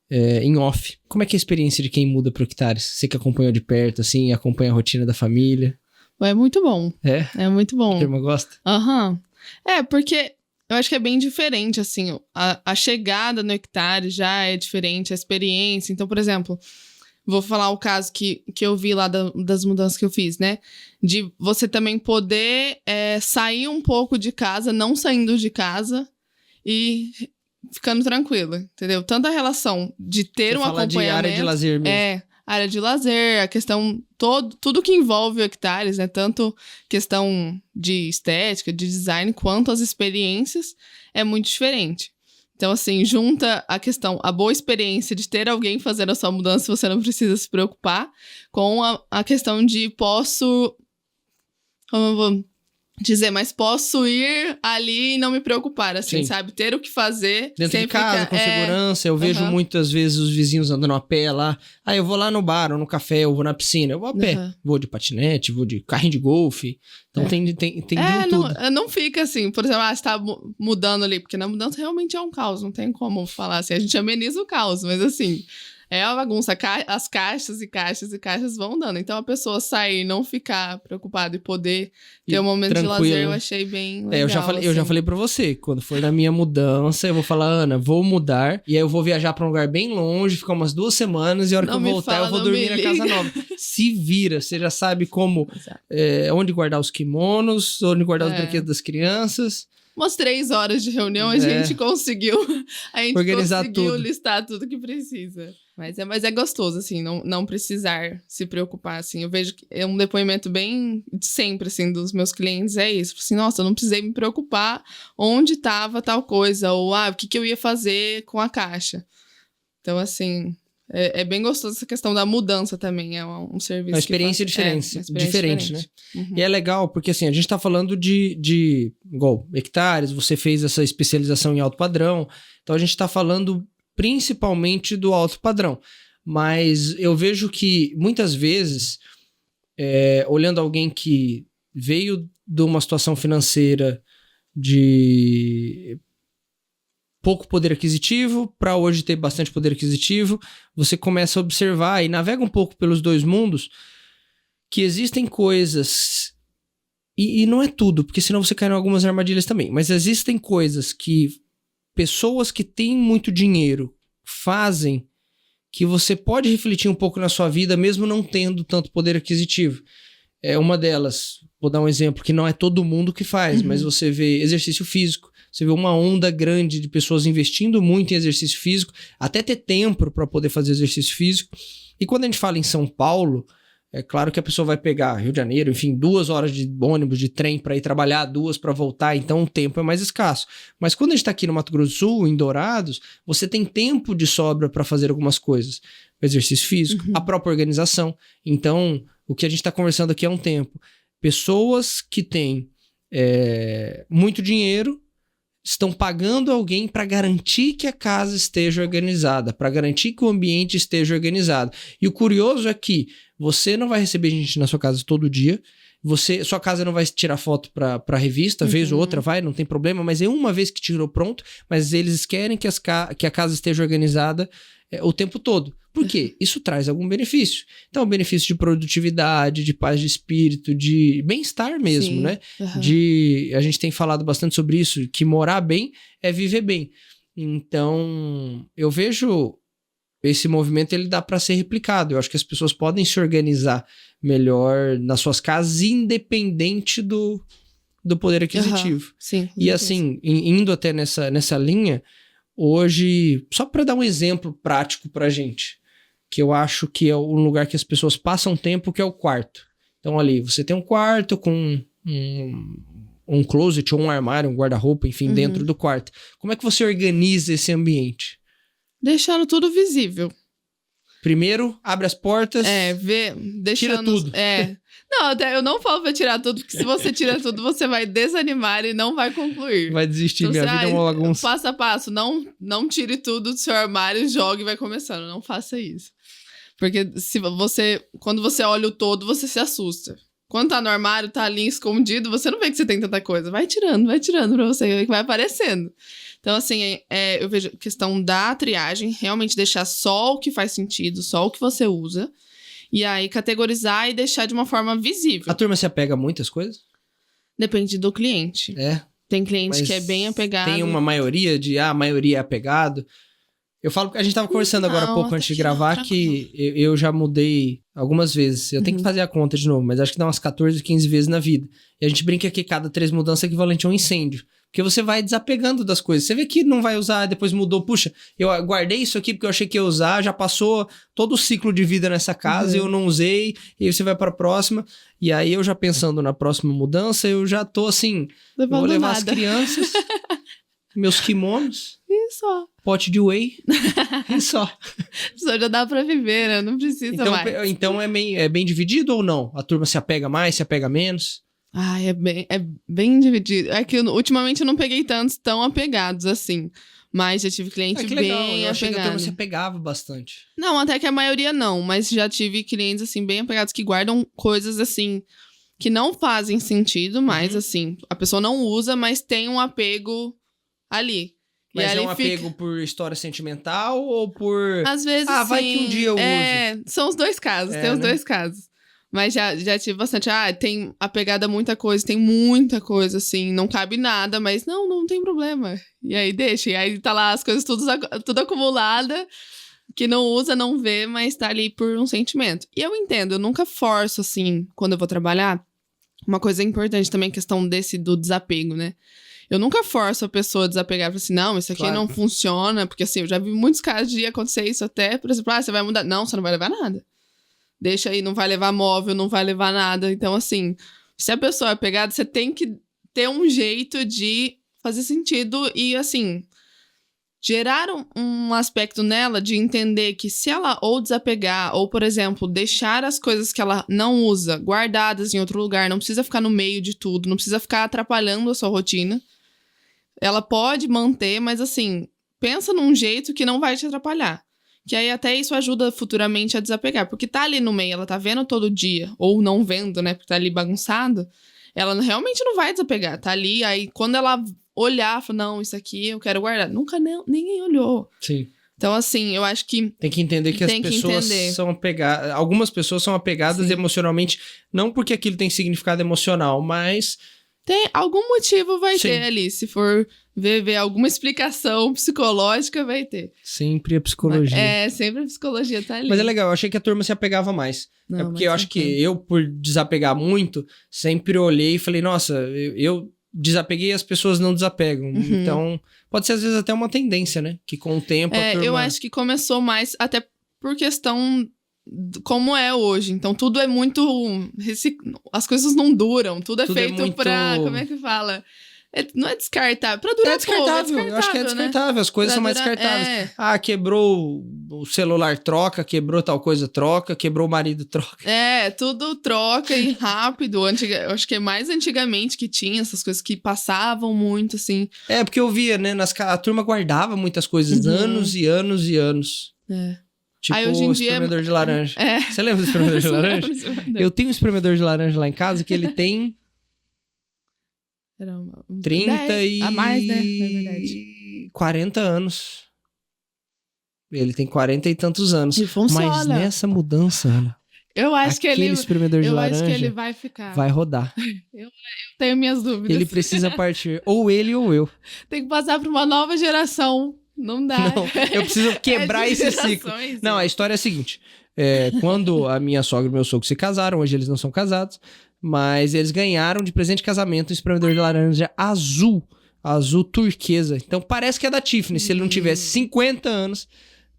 em off. Como é que é a experiência de quem muda pro Octares? Você que acompanhou de perto, assim, acompanha a rotina da família. É muito bom. É muito bom. A turma gosta? Porque eu acho que é bem diferente, assim, a chegada no Octares já é diferente, a experiência. Então, por exemplo, vou falar o caso que eu vi lá das mudanças que eu fiz, né? De você também poder sair um pouco de casa, não saindo de casa e ficando tranquila, entendeu? Tanto a relação de ter você um acompanhamento... de área de lazer mesmo. Área de lazer, a questão... Tudo que envolve o Octares, né? Tanto questão de estética, de design, quanto as experiências, é muito diferente. Então, assim, junta a boa experiência de ter alguém fazendo a sua mudança, você não precisa se preocupar, com a questão de como eu vou dizer, mas posso ir ali e não me preocupar, assim, sabe? Ter o que fazer. Dentro de casa, com segurança. Eu vejo muitas vezes os vizinhos andando a pé lá. Eu vou lá no bar ou no café, eu vou na piscina. Eu vou a pé. Vou de patinete, vou de carrinho de golfe. Então tem de tudo. Não fica assim, por exemplo, você tá mudando ali, porque na mudança realmente é um caos, não tem como falar assim. A gente ameniza o caos, mas assim... É uma bagunça, as caixas e caixas e caixas vão dando. Então, a pessoa sair, não ficar preocupada e poder ter um momento de lazer, eu achei bem legal. Eu já falei pra você, quando for na minha mudança, eu vou falar, Ana, vou mudar, e aí eu vou viajar pra um lugar bem longe, ficar umas 2 semanas, e a hora que eu voltar, eu vou dormir na casa nova. Se vira, você já sabe como, onde guardar os kimonos, onde guardar os brinquedos das crianças. Umas 3 horas de reunião, a gente conseguiu organizar conseguiu tudo. listar tudo que precisa. Mas é gostoso, assim, não precisar se preocupar, assim. Eu vejo que é um depoimento bem de sempre, assim, dos meus clientes, é isso. Assim, nossa, eu não precisei me preocupar onde estava tal coisa, ou, o que eu ia fazer com a caixa. Então, assim, é bem gostoso essa questão da mudança também, é um serviço uma experiência diferente, né? Uhum. E é legal, porque, assim, a gente tá falando de igual, hectares, você fez essa especialização em alto padrão, então a gente tá falando principalmente do alto padrão. Mas eu vejo que, muitas vezes, olhando alguém que veio de uma situação financeira de pouco poder aquisitivo para hoje ter bastante poder aquisitivo, você começa a observar e navega um pouco pelos dois mundos que existem coisas, e não é tudo, porque senão você cai em algumas armadilhas também, mas existem coisas que pessoas que têm muito dinheiro fazem que você pode refletir um pouco na sua vida, mesmo não tendo tanto poder aquisitivo. Uma delas, vou dar um exemplo, que não é todo mundo que faz, mas você vê exercício físico, você vê uma onda grande de pessoas investindo muito em exercício físico, até ter tempo para poder fazer exercício físico. E quando a gente fala em São Paulo, é claro que a pessoa vai pegar Rio de Janeiro, enfim, 2 horas de ônibus, de trem para ir trabalhar, 2 para voltar, então o tempo é mais escasso. Mas quando a gente está aqui no Mato Grosso do Sul, em Dourados, você tem tempo de sobra para fazer algumas coisas. O exercício físico, a própria organização. Então, o que a gente está conversando aqui é um tempo. Pessoas que têm muito dinheiro estão pagando alguém para garantir que a casa esteja organizada, para garantir que o ambiente esteja organizado. E o curioso é que você não vai receber gente na sua casa todo dia, sua casa não vai tirar foto para revista, vez ou outra vai, não tem problema, mas é uma vez que tirou pronto, mas eles querem que a casa esteja organizada o tempo todo. Por quê? Isso traz algum benefício. Então, benefício de produtividade, de paz de espírito, de bem-estar mesmo, sim, né? A gente tem falado bastante sobre isso, que morar bem é viver bem. Então, eu vejo esse movimento, ele dá para ser replicado. Eu acho que as pessoas podem se organizar melhor nas suas casas, independente do poder aquisitivo. Sim, e assim, indo até nessa linha, hoje, só para dar um exemplo prático pra gente, que eu acho que é um lugar que as pessoas passam tempo, que é o quarto. Então ali, você tem um quarto com um closet ou um armário, um guarda-roupa, enfim, dentro do quarto. Como é que você organiza esse ambiente? Deixando tudo visível. Primeiro, abre as portas, deixando, tira tudo. Não, eu não falo pra tirar tudo, porque se você tira tudo, você vai desanimar e não vai concluir. Vai desistir, então, minha vida é uma bagunça. Passo a passo, não tire tudo do seu armário, jogue e vai começando. Não faça isso. Porque quando você olha o todo, você se assusta. Quando tá no armário, tá ali escondido, você não vê que você tem tanta coisa. Vai tirando pra você ver que vai aparecendo. Então, assim, eu vejo a questão da triagem, realmente deixar só o que faz sentido, só o que você usa. E aí, categorizar e deixar de uma forma visível. A turma se apega a muitas coisas? Depende do cliente. Tem cliente que é bem apegado. Tem uma maioria a maioria é apegado. Eu falo que a gente tava conversando agora há pouco antes de gravar que eu já mudei algumas vezes. Eu tenho que fazer a conta de novo, mas acho que dá umas 14, 15 vezes na vida. E a gente brinca que cada 3 mudanças é equivalente a um incêndio. Porque você vai desapegando das coisas. Você vê que não vai usar, depois mudou. Puxa, eu guardei isso aqui porque eu achei que ia usar, já passou todo o ciclo de vida nessa casa, eu não usei, e aí você vai pra próxima. E aí eu já pensando na próxima mudança, eu já tô assim, vou levar as crianças, meus kimonos. Isso. Pote de whey. E só. Só já dá pra viver, né? Não precisa mais. Então é bem dividido ou não? A turma se apega mais, se apega menos? É bem dividido. É que ultimamente eu não peguei tantos tão apegados assim. Mas já tive cliente que bem legal. Eu apegado. achei que a turma se apegava bastante. Não, até que a maioria não. Mas já tive clientes, assim, bem apegados que guardam coisas, assim, que não fazem sentido, mas, assim, a pessoa não usa, mas tem um apego ali. Mas é um apego por história sentimental ou por... Às vezes, vai que um dia eu uso. São os dois casos, tem os dois casos. Mas já tive bastante. Tem apegada a muita coisa, tem muita coisa, assim, não cabe nada, mas não tem problema. E aí deixa, e aí tá lá as coisas tudo acumulada, que não usa, não vê, mas tá ali por um sentimento. E eu entendo, eu nunca forço, assim, quando eu vou trabalhar. Uma coisa importante também, a questão do desapego, né? Eu nunca forço a pessoa a desapegar. Falo assim, não, isso aqui Claro. não funciona. Porque assim, eu já vi muitos casos de acontecer isso até. Por exemplo, você vai mudar. Não, você não vai levar nada. Deixa aí, não vai levar móvel, não vai levar nada. Então, assim, se a pessoa é apegada, você tem que ter um jeito de fazer sentido e, assim, gerar um aspecto nela de entender que se ela ou desapegar, ou, por exemplo, deixar as coisas que ela não usa guardadas em outro lugar, não precisa ficar no meio de tudo, não precisa ficar atrapalhando a sua rotina. Ela pode manter, mas, assim, pensa num jeito que não vai te atrapalhar. Que aí até isso ajuda futuramente a desapegar. Porque tá ali no meio, ela tá vendo todo dia, ou não vendo, né, porque tá ali bagunçado, ela realmente não vai desapegar. Tá ali, aí quando ela olhar, fala, não, isso aqui eu quero guardar. Nunca ninguém olhou. Sim. Então, assim, eu acho que... Tem que entender que as pessoas são apegadas... Algumas pessoas são apegadas emocionalmente, não porque aquilo tem significado emocional, mas... Tem algum motivo vai ter ali. Se for ver alguma explicação psicológica, vai ter. Sempre a psicologia. Sempre a psicologia tá ali. Mas é legal, eu achei que a turma se apegava mais. Não, é porque eu acho que eu, por desapegar muito, sempre olhei e falei, nossa, eu desapeguei e as pessoas não desapegam. Então, pode ser às vezes até uma tendência, né? Que com o tempo a turma... Eu acho que começou mais até por questão... como é hoje. Então, tudo é muito... As coisas não duram. Tudo é feito muito... pra... Como é que fala? Não é descartável. Pra durar descartável. Eu acho que é descartável. Né? As coisas são mais descartáveis. Ah, quebrou o celular, troca. Quebrou tal coisa, troca. Quebrou o marido, troca. Tudo troca e rápido. Eu acho que é mais antigamente que tinha essas coisas que passavam muito, assim. Porque eu via, né? A turma guardava muitas coisas. Anos e anos e anos. Tipo hoje em o dia espremedor de laranja. Você lembra do espremedor de laranja? Eu tenho um espremedor de laranja lá em casa que ele tem... Era 30 e... A mais, né? É verdade. 40 anos. Ele tem 40 e tantos anos. E funciona. Mas nessa mudança, Ana... Eu acho que ele... espremedor de laranja... Eu acho que ele vai ficar. Vai rodar. Eu tenho minhas dúvidas. Ele precisa partir. Ou ele ou eu. Tem que passar para uma nova geração. Não dá. Não, eu preciso quebrar esse ciclo. Não, a história é a seguinte. Quando a minha sogra e meu sogro se casaram, hoje eles não são casados, mas eles ganharam de presente de casamento um espremedor de laranja azul turquesa. Então parece que é da Tiffany, se ele não tivesse 50 anos,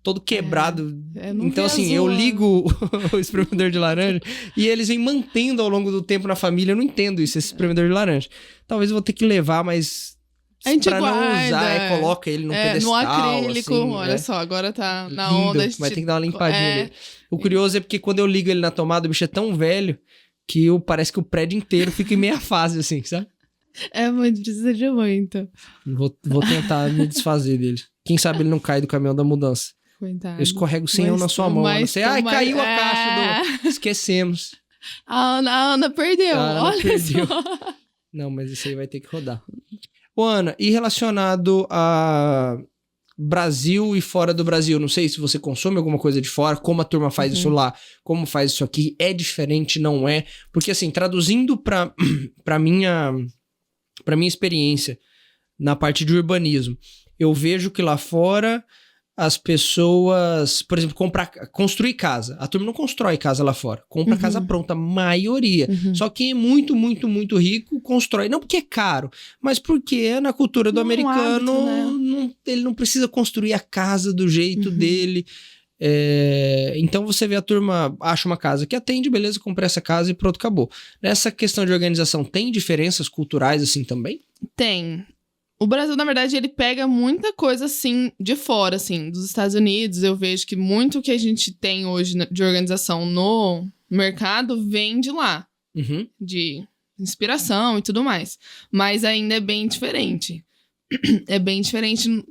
todo quebrado. Então assim, eu ligo o espremedor de laranja e eles vêm mantendo ao longo do tempo na família. Eu não entendo isso, esse espremedor de laranja. Talvez eu vou ter que levar, mas... A gente pra guarda, não usar, coloca ele num pedestal. No acrílico, assim, olha só, agora tá na lindo, onda. Vai ter que dar uma limpadinha nele. O curioso é porque quando eu ligo ele na tomada, o bicho é tão velho que parece que o prédio inteiro fica em meia fase, assim, sabe? Muito, precisa de muito. Vou tentar me desfazer dele. Quem sabe ele não cai do caminhão da mudança. Coitado. Eu escorrego sem na sua mão. Caiu a caixa do... Esquecemos. A Ana perdeu, olha só. Não, mas isso aí vai ter que rodar. Ô, Ana, e relacionado a Brasil e fora do Brasil? Não sei se você consome alguma coisa de fora, como a turma faz isso lá, como faz isso aqui. É diferente, não é? Porque, assim, traduzindo pra minha experiência na parte de urbanismo, eu vejo que lá fora as pessoas, por exemplo, construir casa. A turma não constrói casa lá fora. Compra casa pronta, a maioria. Só quem é muito, muito, muito rico constrói. Não porque é caro, mas porque na cultura do americano, hábito, ele não precisa construir a casa do jeito dele. Então você vê a turma, acha uma casa que atende, beleza, compra essa casa e pronto, acabou. Nessa questão de organização, tem diferenças culturais assim também? Tem. O Brasil, na verdade, ele pega muita coisa, assim, de fora, assim, dos Estados Unidos. Eu vejo que muito que a gente tem hoje de organização no mercado vem de lá. De inspiração e tudo mais. Mas ainda é bem diferente. É bem diferente.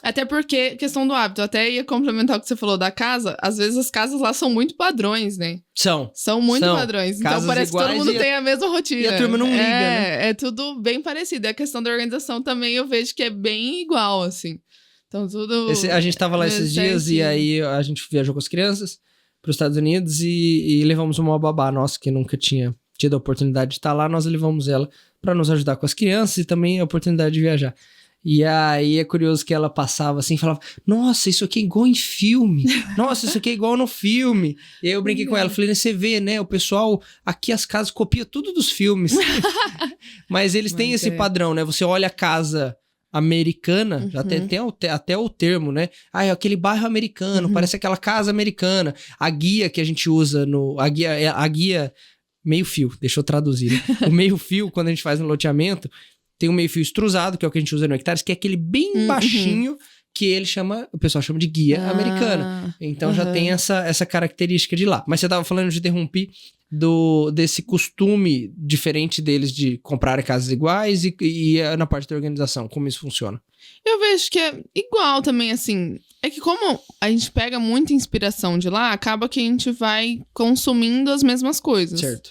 Até porque, questão do hábito, eu até ia complementar o que você falou da casa. Às vezes as casas lá são muito padrões, né? São muito padrões. Então parece que todo mundo tem a mesma rotina. E a turma não liga, né? É tudo bem parecido. E a questão da organização também eu vejo que é bem igual, assim. Então tudo... A gente tava lá esses dias e aí a gente viajou com as crianças para os Estados Unidos e levamos uma babá nossa que nunca tinha tido a oportunidade de estar lá. Nós levamos ela para nos ajudar com as crianças e também a oportunidade de viajar. E aí é curioso que ela passava assim, falava, nossa, isso aqui é igual em filme. Nossa, isso aqui é igual no filme. E aí eu brinquei com ela, falei, você vê, né, o pessoal, aqui as casas copiam tudo dos filmes. Mas eles têm esse padrão, né? Você olha a casa americana, já tem até o termo, né? Ah, é aquele bairro americano, parece aquela casa americana. A guia que a gente usa a guia meio fio, deixa eu traduzir. Né? O meio fio, quando a gente faz no loteamento, tem um meio fio extrusado, que é o que a gente usa no Hectares, que é aquele bem baixinho que o pessoal chama de guia americana. Então já tem essa característica de lá. Mas você tava falando de interromper desse costume diferente deles de comprar casas iguais e na parte da organização, como isso funciona? Eu vejo que é igual também, assim. É que como a gente pega muita inspiração de lá, acaba que a gente vai consumindo as mesmas coisas. Certo.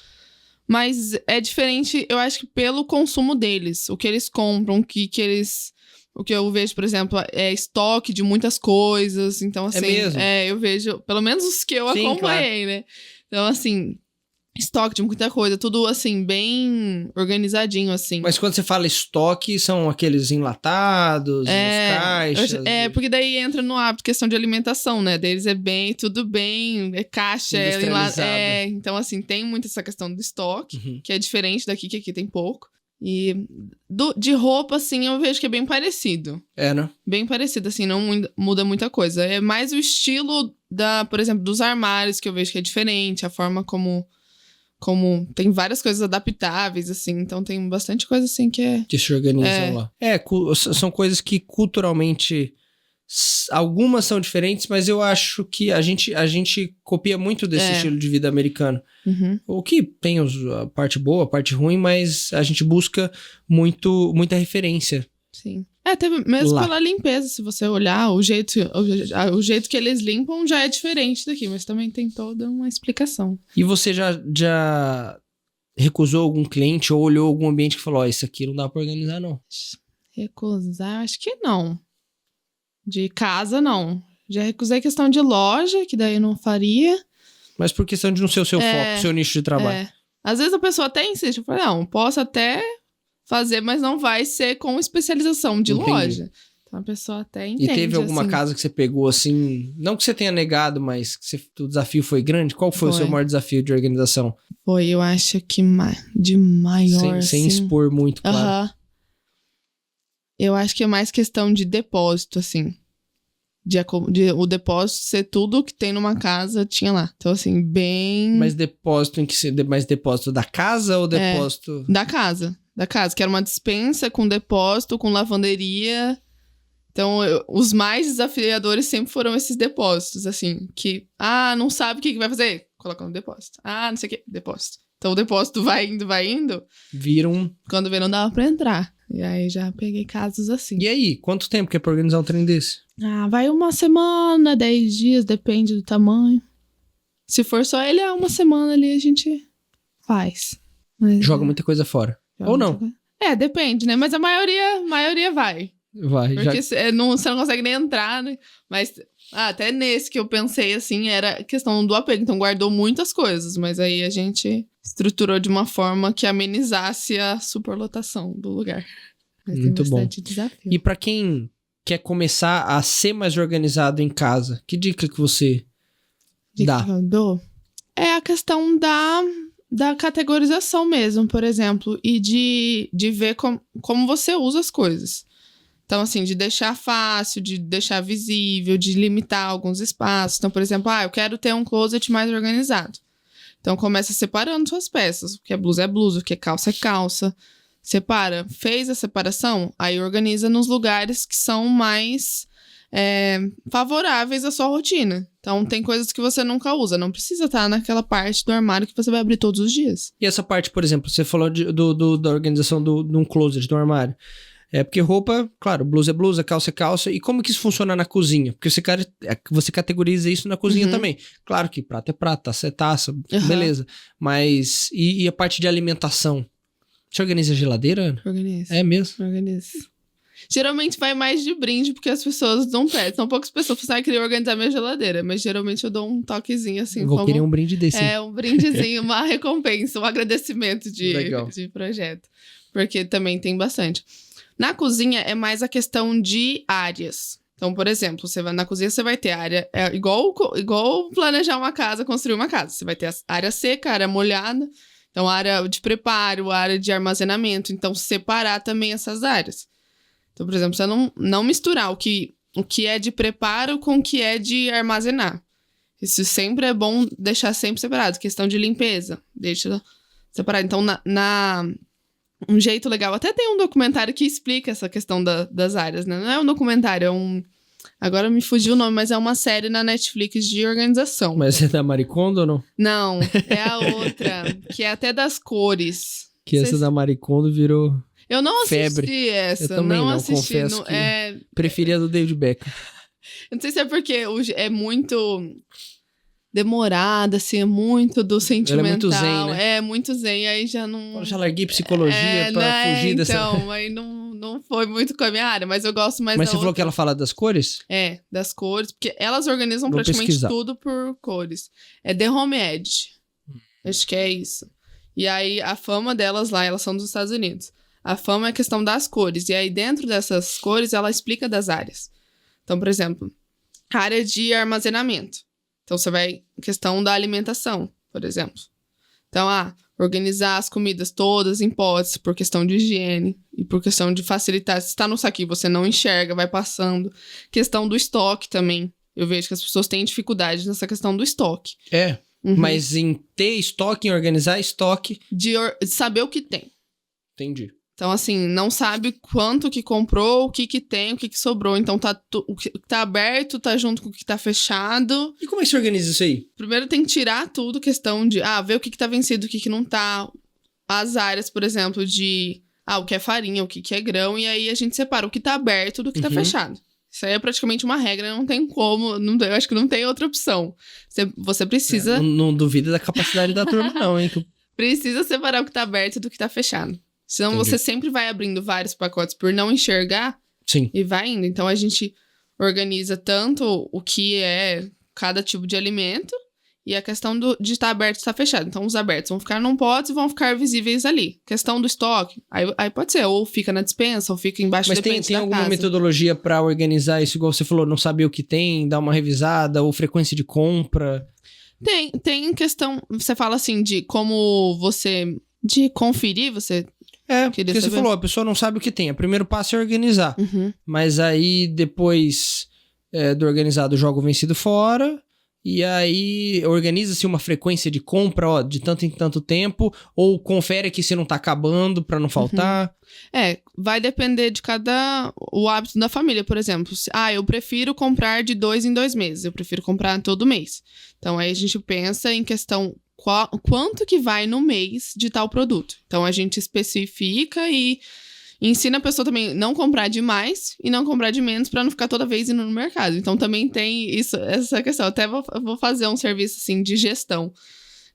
Mas é diferente, eu acho que pelo consumo deles. O que eles compram, o que eu vejo, por exemplo, é estoque de muitas coisas. Então, assim... É mesmo? Eu vejo... Pelo menos os que eu acompanhei, né? Então, assim... Estoque de muita coisa. Tudo, assim, bem organizadinho, assim. Mas quando você fala estoque, são aqueles enlatados, os caixas... porque daí entra no hábito, questão de alimentação, né? Deles é tudo bem, é caixa, então, assim, tem muito essa questão do estoque, que é diferente daqui, que aqui tem pouco. E de roupa, assim, eu vejo que é bem parecido. É, né? Bem parecido, assim, não muda muita coisa. É mais o estilo por exemplo, dos armários, que eu vejo que é diferente, a forma como tem várias coisas adaptáveis, assim, então tem bastante coisa, assim, que se organizam lá. São coisas que culturalmente, algumas são diferentes, mas eu acho que a gente copia muito desse estilo de vida americano. O que tem a parte boa, a parte ruim, mas a gente busca muita referência. Sim. Até mesmo pela limpeza, se você olhar, o jeito que eles limpam já é diferente daqui, mas também tem toda uma explicação. E você já recusou algum cliente ou olhou algum ambiente que falou, isso aqui não dá pra organizar, não? Recusar, acho que não. De casa, não. Já recusei questão de loja, que daí eu não faria. Mas por questão de não ser o seu foco, seu nicho de trabalho. Às vezes a pessoa até insiste, eu falo, não, posso até fazer, mas não vai ser com especialização de loja. Então a pessoa até entende. E teve alguma casa que você pegou assim, não que você tenha negado, mas que o desafio foi grande? Qual foi o seu maior desafio de organização? Foi, eu acho que de maior, sem expor muito, claro. Eu acho que é mais questão de depósito, assim. O depósito ser tudo que tem numa casa, tinha lá. Então, assim, bem... Mas depósito mais depósito da casa ou depósito... Da casa, que era uma despensa com depósito, com lavanderia. Então, os mais desafiadores sempre foram esses depósitos, assim, que, não sabe o que vai fazer? Coloca no depósito. Não sei o que, depósito. Então, o depósito vai indo. Quando vê, não dava pra entrar. E aí, já peguei casos assim. E aí, quanto tempo que é pra organizar um trem desse? Vai 1 semana, 10 dias, depende do tamanho. Se for só ele, uma semana ali a gente faz. Mas, joga muita coisa fora. Ou não? Depende, né? Mas a maioria vai. Vai, porque você não consegue nem entrar, né? Mas até nesse que eu pensei, assim, era questão do apego. Então, guardou muitas coisas, mas aí a gente estruturou de uma forma que amenizasse a superlotação do lugar. Mas muito tem bastante bom. Desafio. E pra quem quer começar a ser mais organizado em casa, que dica que você dá? Que eu dou? É a questão da categorização mesmo, por exemplo, e de ver como você usa as coisas. Então, assim, de deixar fácil, de deixar visível, de limitar alguns espaços. Então, por exemplo, eu quero ter um closet mais organizado. Então, começa separando suas peças. O que é blusa, o que é calça. Separa. Fez a separação, aí organiza nos lugares que são mais favoráveis à sua rotina. Então, tem coisas que você nunca usa. Não precisa estar naquela parte do armário que você vai abrir todos os dias. E essa parte, por exemplo, você falou da organização de um closet, do armário. Porque roupa, claro, blusa é blusa, calça é calça. E como que isso funciona na cozinha? Porque você categoriza isso na cozinha também. Claro que prato é prato, taça é taça, beleza. Mas, e a parte de alimentação? Você organiza a geladeira, Ana? Organiza. É mesmo? Organiza. Geralmente vai mais de brinde, porque as pessoas dão pé. São poucas pessoas que querer organizar minha geladeira, mas geralmente eu dou um toquezinho assim. Vou querer um brinde desse. Um brindezinho, uma recompensa, um agradecimento de projeto. Porque também tem bastante. Na cozinha é mais a questão de áreas. Então, por exemplo, você vai na cozinha, você vai ter área... É igual planejar uma casa, construir uma casa. Você vai ter a área seca, a área molhada. Então, área de preparo, área de armazenamento. Então, separar também essas áreas. Então, por exemplo, você não misturar o que é de preparo com o que é de armazenar. Isso sempre é bom deixar sempre separado. Questão de limpeza, deixa separado. Então, um jeito legal... Até tem um documentário que explica essa questão das áreas, né? Não é um documentário, é um... Agora me fugiu o nome, mas é uma série na Netflix de organização. Mas é da Marie Kondo ou não? Não, é a outra, que é até das cores. Que essa da Marie Kondo virou Eu não assisti febre. essa. Eu também não assisti. confesso que preferia a do David Beckham. Eu não sei se é porque é muito demorada, assim, é muito do sentimental. Ela é muito zen, né? É, muito zen, aí já não... Eu já larguei psicologia pra né? fugir dessa... Então, aí não foi muito com a minha área, mas eu gosto mais Mas da você falou outra. que ela fala das cores? É, das cores, porque elas organizam Vou praticamente pesquisar. tudo por cores. É The Home Edge. Acho que é isso. E aí, a fama delas lá, elas são dos Estados Unidos. A fama é a questão das cores. E aí, dentro dessas cores, ela explica das áreas. Então, por exemplo, área de armazenamento. Então, você vai... Questão da alimentação, por exemplo. Então, organizar as comidas todas em potes por questão de higiene e por questão de facilitar. Se está no saquinho, você não enxerga, vai passando. Questão do estoque também. Eu vejo que as pessoas têm dificuldade nessa questão do estoque. É, Uhum. mas em ter estoque, em organizar estoque... De saber o que tem. Entendi. Então, assim, não sabe quanto que comprou, o que tem, o que sobrou. Então, o que tá aberto tá junto com o que tá fechado. E como é que você organiza isso aí? Primeiro tem que tirar tudo, questão de... ver o que tá vencido, o que não tá. As áreas, por exemplo, de... o que é farinha, o que é grão. E aí, a gente separa o que tá aberto do que tá fechado. Isso aí é praticamente uma regra, não tem como... eu acho que não tem outra opção. Você precisa... Não duvida da capacidade da turma, não, hein? Precisa separar o que tá aberto do que tá fechado. Senão Entendi. você sempre vai abrindo vários pacotes por não enxergar. Sim. E vai indo. Então, a gente organiza tanto o que é cada tipo de alimento e a questão de estar aberto e estar fechado. Então, os abertos vão ficar num pote e vão ficar visíveis ali. Questão do estoque, aí pode ser. Ou fica na despensa, ou fica embaixo Mas da tem alguma casa. metodologia pra organizar isso? Igual você falou, não saber o que tem, dar uma revisada, ou frequência de compra? Tem questão... Você fala assim, de como você... De conferir, você... Porque você falou, a pessoa não sabe o que tem. O primeiro passo é organizar. Uhum. Mas aí, depois do organizado, joga o vencido fora. E aí, organiza-se uma frequência de compra, de tanto em tanto tempo. Ou confere aqui se não tá acabando, pra não faltar. Vai depender de o hábito da família, por exemplo. Eu prefiro comprar de 2 em 2 meses. Eu prefiro comprar todo mês. Então, aí a gente pensa em questão... Quanto que vai no mês de tal produto. Então, a gente especifica e ensina a pessoa também não comprar de mais e não comprar de menos para não ficar toda vez indo no mercado. Então, também tem essa questão. Até vou fazer um serviço, assim, de gestão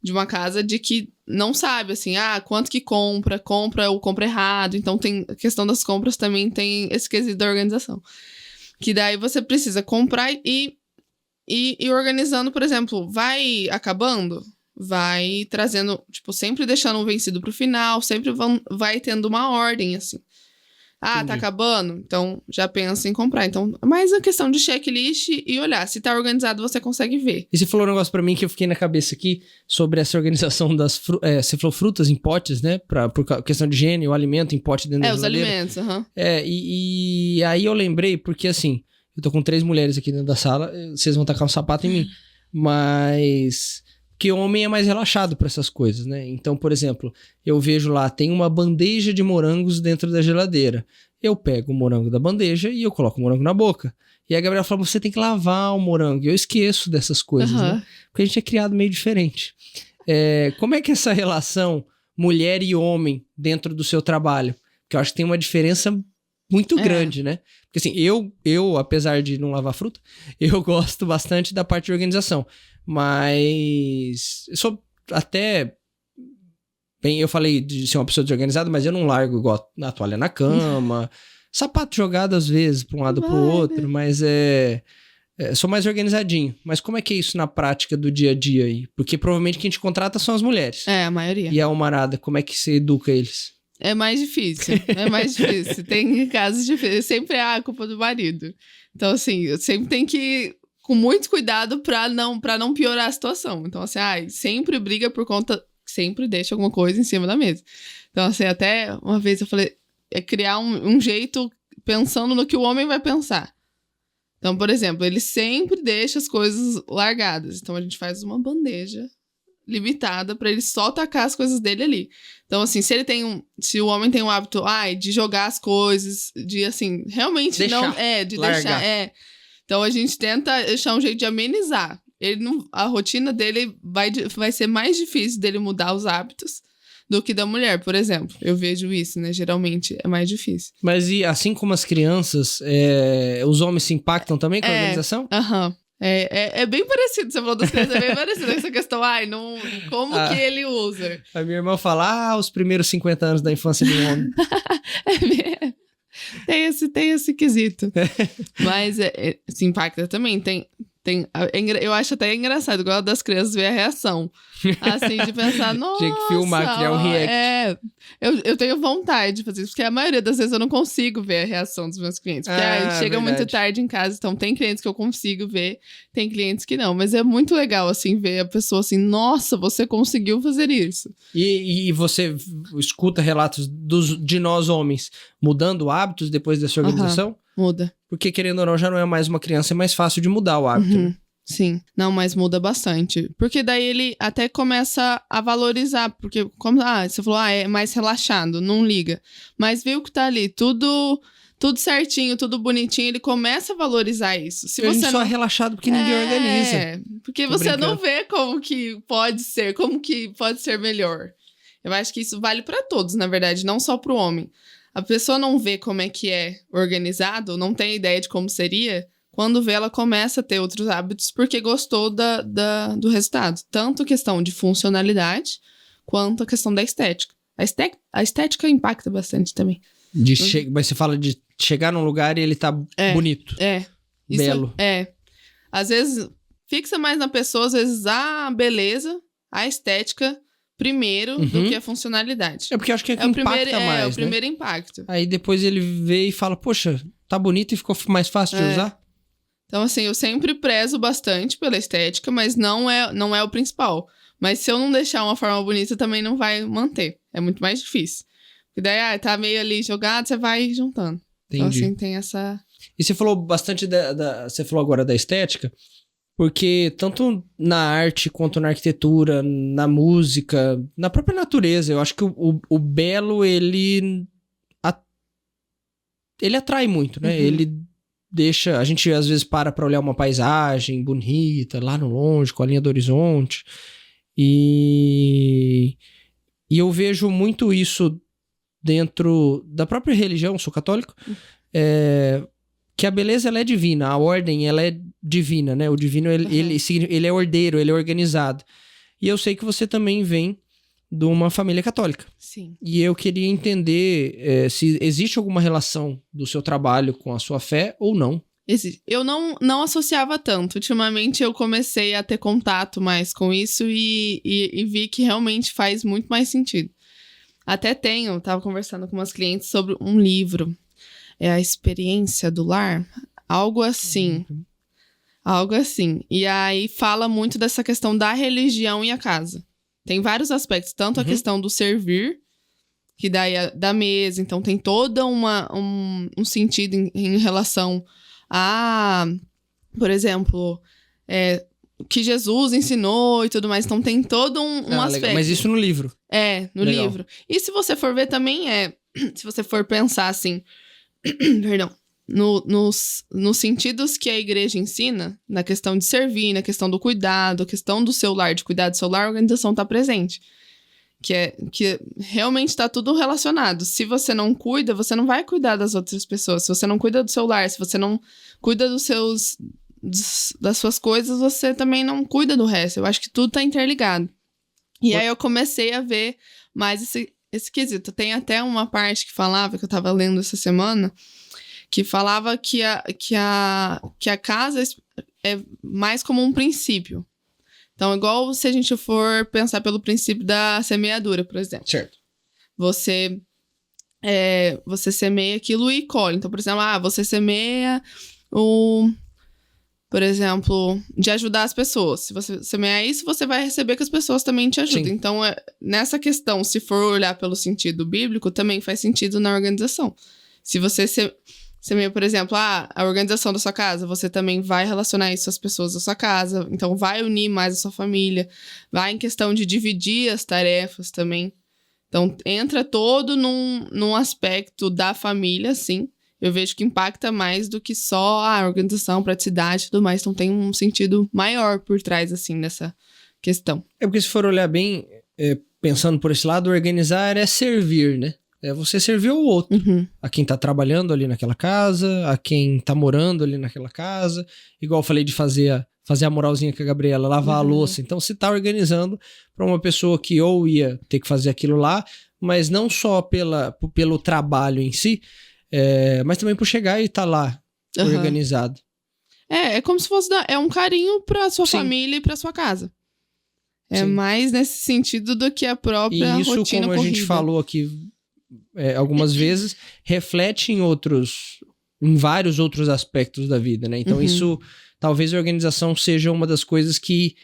de uma casa de que não sabe, assim, quanto que compra ou compra errado. Então, tem a questão das compras também tem esse quesito da organização. Que daí você precisa comprar e organizando, por exemplo, vai acabando... Vai trazendo, sempre deixando um vencido pro final, sempre vai tendo uma ordem, assim. Tá acabando? Então, já pensa em comprar. Então, mais a questão de checklist e olhar. Se tá organizado, você consegue ver. E você falou um negócio pra mim que eu fiquei na cabeça aqui, sobre essa organização das você falou frutas em potes, né? Por questão de higiene, o alimento em pote dentro da geladeira. Os alimentos, aham. E aí eu lembrei, porque assim, eu tô com 3 mulheres aqui dentro da sala, vocês vão tacar um sapato em mim. Mas... Porque o homem é mais relaxado para essas coisas, né? Então, por exemplo, eu vejo lá, tem uma bandeja de morangos dentro da geladeira. Eu pego o morango da bandeja e eu coloco o morango na boca. E a Gabriela fala, você tem que lavar o morango. E eu esqueço dessas coisas, né? Porque a gente é criado meio diferente. Como é que é essa relação mulher e homem dentro do seu trabalho? Porque eu acho que tem uma diferença muito grande, né? Porque assim, eu, apesar de não lavar fruta, eu gosto bastante da parte de organização. Mas eu sou até... Bem, eu falei de ser uma pessoa desorganizada, mas eu não largo igual a toalha na cama. Sapato jogado às vezes, pra um lado pro outro, mas sou mais organizadinho. Mas como é que é isso na prática do dia a dia aí? Porque provavelmente quem te contrata são as mulheres. A maioria. E a Almarada, como é que você educa eles? É mais difícil. Tem casos difíceis. Sempre é a culpa do marido. Então, assim, eu sempre tenho que ir com muito cuidado pra não piorar a situação. Então, assim, sempre briga por conta... Sempre deixa alguma coisa em cima da mesa. Então, assim, até uma vez eu falei... É criar um jeito pensando no que o homem vai pensar. Então, por exemplo, ele sempre deixa as coisas largadas. Então, a gente faz uma bandeja limitada pra ele só tacar as coisas dele ali. Então, assim, se o homem tem o hábito, de jogar as coisas, de, assim, realmente largar. deixar. Então, a gente tenta achar um jeito de amenizar. A rotina dele vai ser mais difícil dele mudar os hábitos do que da mulher, por exemplo. Eu vejo isso, né? Geralmente é mais difícil. Mas e assim como as crianças, os homens se impactam também com a organização? Aham. É bem parecido, você falou das crianças, é bem parecido essa questão, como que ele usa? A minha irmã fala, os primeiros 50 anos da infância de um homem. Tem esse quesito. Mas se impacta também, eu acho até engraçado, igual das crianças ver a reação. Assim, de pensar, nossa... Tinha que filmar, criar um react. Eu tenho vontade de fazer isso, porque a maioria das vezes eu não consigo ver a reação dos meus clientes. Porque chega muito tarde em casa, então tem clientes que eu consigo ver, tem clientes que não. Mas é muito legal, assim, ver a pessoa assim, nossa, você conseguiu fazer isso. E você escuta relatos de nós homens mudando hábitos depois dessa organização? Muda. Porque, querendo ou não, já não é mais uma criança, é mais fácil de mudar o hábito, né? Sim. Não, mas muda bastante. Porque daí ele até começa a valorizar. Porque, você falou, é mais relaxado, não liga. Mas viu que tá ali, tudo certinho, tudo bonitinho, ele começa a valorizar isso. Se a você gente só é relaxado porque ninguém organiza. Porque você não vê como que pode ser melhor. Eu acho que isso vale pra todos, na verdade, não só pro homem. A pessoa não vê como é que é organizado, não tem ideia de como seria, quando vê, ela começa a ter outros hábitos porque gostou do resultado. Tanto a questão de funcionalidade, quanto a questão da estética. A estética impacta bastante também. Mas você fala de chegar num lugar e ele tá bonito. Belo. Às vezes, fixa mais na pessoa, às vezes, a beleza, a estética... primeiro do que a funcionalidade. É porque eu acho que impacta mais, É o primeiro impacto. Aí depois ele vê e fala, poxa, tá bonito e ficou mais fácil de usar? Então, assim, eu sempre prezo bastante pela estética, mas não é o principal. Mas se eu não deixar uma forma bonita, também não vai manter. É muito mais difícil. Porque daí, tá meio ali jogado, você vai juntando. Entendi. Então, assim, tem essa... E você falou bastante você falou agora da estética, porque tanto na arte quanto na arquitetura, na música, na própria natureza, eu acho que o belo, ele atrai muito, né? Ele deixa... A gente, às vezes, para olhar uma paisagem bonita, lá no longe, com a linha do horizonte. E eu vejo muito isso dentro da própria religião, sou católico, que a beleza, ela é divina, a ordem, ela é divina, né? O divino, ele é ordeiro, ele é organizado. E eu sei que você também vem de uma família católica. Sim. E eu queria entender se existe alguma relação do seu trabalho com a sua fé ou não. Eu não associava tanto. Ultimamente eu comecei a ter contato mais com isso e vi que realmente faz muito mais sentido. Até tava conversando com umas clientes sobre um livro. É A Experiência do Lar? Algo assim. Algo assim. E aí fala muito dessa questão da religião e a casa. Tem vários aspectos. Tanto a questão do servir, que daí é da mesa. Então tem todo um sentido em relação a, por exemplo, que Jesus ensinou e tudo mais. Então tem todo um aspecto. Legal. Mas isso no livro. No legal. Livro. E se você for ver também se você for pensar assim, perdão, nos sentidos que a igreja ensina, na questão de servir, na questão do cuidado, a questão do seu lar, de cuidar do seu lar, a organização está presente. Que realmente está tudo relacionado. Se você não cuida, você não vai cuidar das outras pessoas. Se você não cuida do seu lar, se você não cuida das suas coisas, você também não cuida do resto. Eu acho que tudo está interligado. E aí eu comecei a ver mais esse quesito. Tem até uma parte que falava, que eu estava lendo essa semana, que falava que a casa é mais como um princípio. Então, igual se a gente for pensar pelo princípio da semeadura, por exemplo. Certo. Você você semeia aquilo e colhe. Então, por exemplo, você semeia por exemplo, de ajudar as pessoas. Se você semear isso, você vai receber que as pessoas também te ajudem. Sim. Então, nessa questão, se for olhar pelo sentido bíblico, também faz sentido na organização. Se você semeia, por exemplo, a organização da sua casa, você também vai relacionar isso às pessoas da sua casa. Então, vai unir mais a sua família. Vai em questão de dividir as tarefas também. Então, entra todo num aspecto da família, sim. Eu vejo que impacta mais do que só a organização, praticidade e tudo mais. Então, tem um sentido maior por trás, assim, dessa questão. É porque se for olhar bem, pensando por esse lado, organizar é servir, né? É você servir o outro. Uhum. A quem tá trabalhando ali naquela casa, a quem tá morando ali naquela casa. Igual eu falei de fazer a moralzinha com a Gabriela, lavar a louça. Então, você tá organizando para uma pessoa que ou ia ter que fazer aquilo lá, mas não só pelo trabalho em si, mas também por chegar e estar lá organizado. É como se fosse um carinho pra sua Sim. família e pra sua casa. É Sim. mais nesse sentido do que a própria E isso, rotina como corrida. a gente falou aqui algumas vezes, reflete em vários outros aspectos da vida, né? Então isso, talvez a organização seja uma das coisas que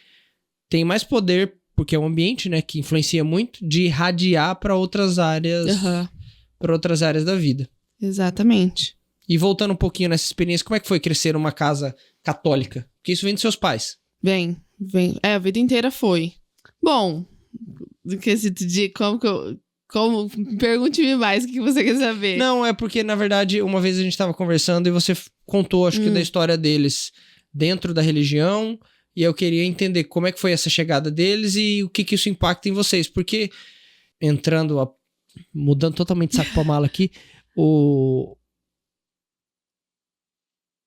tem mais poder, porque é um ambiente, né, que influencia muito, de irradiar para outras áreas, para outras áreas da vida. Exatamente. E voltando um pouquinho nessa experiência, como é que foi crescer numa casa católica? Porque isso vem dos seus pais. Vem. A vida inteira foi. Bom, do que se de como pergunte-me mais o que você quer saber. Não, é porque, na verdade, uma vez a gente estava conversando e você contou, acho que da história deles dentro da religião, e eu queria entender como é que foi essa chegada deles e o que isso impacta em vocês. Porque, mudando totalmente de saco pra mala aqui,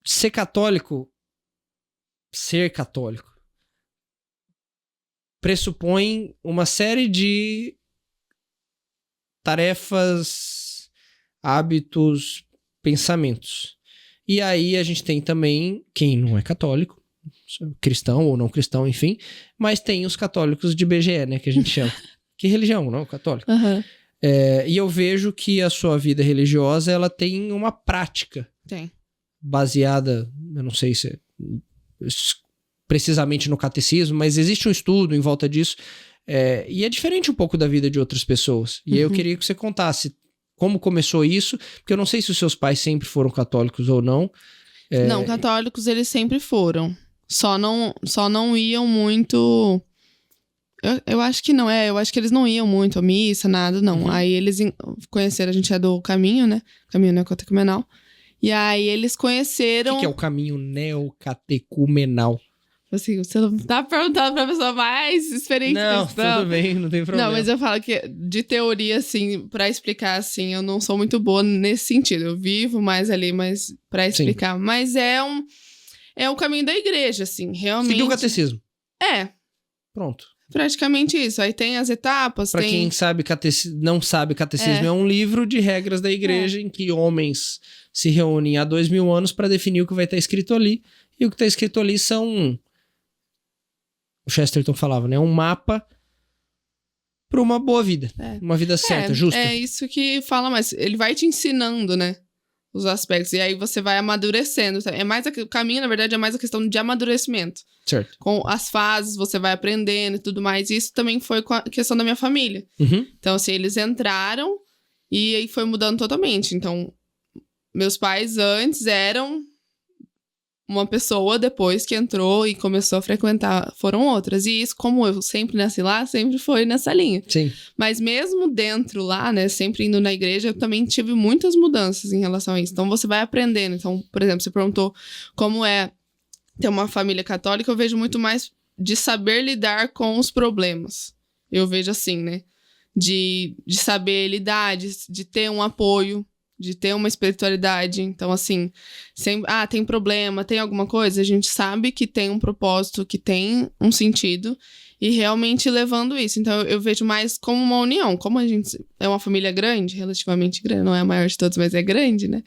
ser católico pressupõe uma série de tarefas, hábitos, pensamentos. E aí a gente tem também quem não é católico, cristão ou não cristão, enfim, mas tem os católicos de BGE, né, que a gente chama. Que religião, não? Católico. E eu vejo que a sua vida religiosa, ela tem uma prática. Tem. Baseada, eu não sei se precisamente no catecismo, mas existe um estudo em volta disso, e é diferente um pouco da vida de outras pessoas. E aí eu queria que você contasse como começou isso, porque eu não sei se os seus pais sempre foram católicos ou não. Não, católicos eles sempre foram. Só não iam muito... Eu acho que não, eu acho que eles não iam muito à missa, nada, não. Aí eles conheceram, a gente é do caminho, né? Caminho neocatecumenal. E aí eles conheceram... O que é o caminho neocatecumenal? Assim, você não tá perguntando pra pessoa mais experiente. Não, tudo bem, não tem problema. Não, mas eu falo que de teoria, assim, pra explicar, assim, eu não sou muito boa nesse sentido. Eu vivo mais ali, mas pra explicar. Sim. Mas é o caminho da igreja, assim, realmente. Seguir o catecismo. Pronto. Praticamente isso. Aí tem as etapas, pra quem sabe não sabe, catecismo é um livro de regras da igreja em que homens se reúnem há 2000 anos pra definir o que vai estar escrito ali. E o que tá escrito ali são... O Chesterton falava, né? Um mapa para uma boa vida. Uma vida certa, justa. É isso que fala mais. Ele vai te ensinando, né? Os aspectos. E aí você vai amadurecendo. O caminho, na verdade, é mais a questão de amadurecimento. Certo. Com as fases, você vai aprendendo e tudo mais. E isso também foi com a questão da minha família. Então, assim, eles entraram e aí foi mudando totalmente. Então, meus pais antes eram... uma pessoa, depois que entrou e começou a frequentar, foram outras. E isso, como eu sempre nasci lá, sempre foi nessa linha. Sim. Mas mesmo dentro lá, né, sempre indo na igreja, eu também tive muitas mudanças em relação a isso. Então, você vai aprendendo. Então, por exemplo, você perguntou como é ter uma família católica, eu vejo muito mais de saber lidar com os problemas. Eu vejo assim, né? De saber lidar, de ter um apoio, de ter uma espiritualidade. Então, assim, sempre, tem problema, tem alguma coisa, a gente sabe que tem um propósito, que tem um sentido, e realmente levando isso. Então, eu vejo mais como uma união. Como a gente é uma família grande, relativamente grande, não é a maior de todos, mas é grande, né?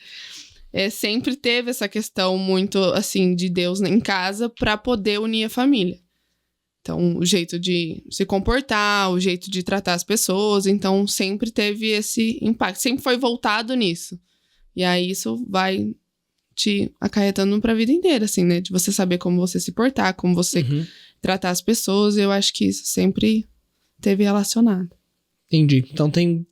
Sempre teve essa questão muito, assim, de Deus em casa para poder unir a família. Então, o jeito de se comportar, o jeito de tratar as pessoas. Então, sempre teve esse impacto. Sempre foi voltado nisso. E aí, isso vai te acarretando pra vida inteira, assim, né? De você saber como você se portar, como você tratar as pessoas. Eu acho que isso sempre teve relacionado. Entendi. Então, tem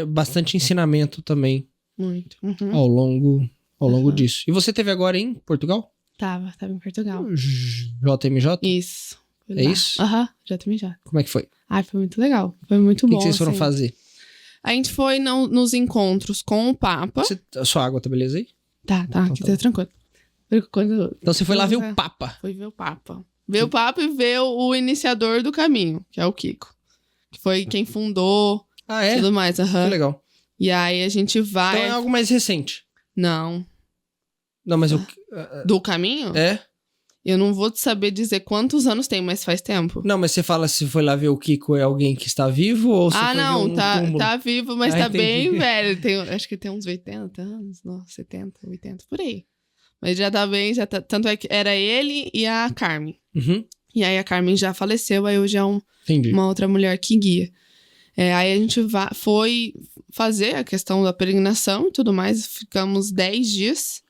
bastante ensinamento também. Muito. Ao longo disso. E você teve agora em Portugal? Tava em Portugal. JMJ? Isso. É isso? JMJ. Como é que foi? Ai, foi muito legal. Foi muito O bom. que vocês foram assim. fazer? A gente foi nos encontros com o Papa. A sua água tá beleza aí? Tá, aqui tá tranquilo. Então você foi lá ver o Papa. Foi ver o Papa. Ver o Papa e ver o iniciador do caminho, que é o Kiko. Que foi quem fundou, tudo mais. Que legal. E aí a gente vai... Então é algo mais recente. Não. Não, mas Do caminho? É? Eu não vou te saber dizer quantos anos tem, mas faz tempo. Não, mas você fala se foi lá ver o Kiko, é alguém que está vivo ou se foi não, ver um túmulo? tá vivo, mas tá entendi. bem velho. Acho que tem uns 80 anos, não, 70, 80, por aí. Mas já tá bem, tanto é que era ele e a Carmen. E aí a Carmen já faleceu, aí hoje é uma outra mulher que guia. Aí a gente foi fazer a questão da peregrinação e tudo mais, ficamos 10 dias.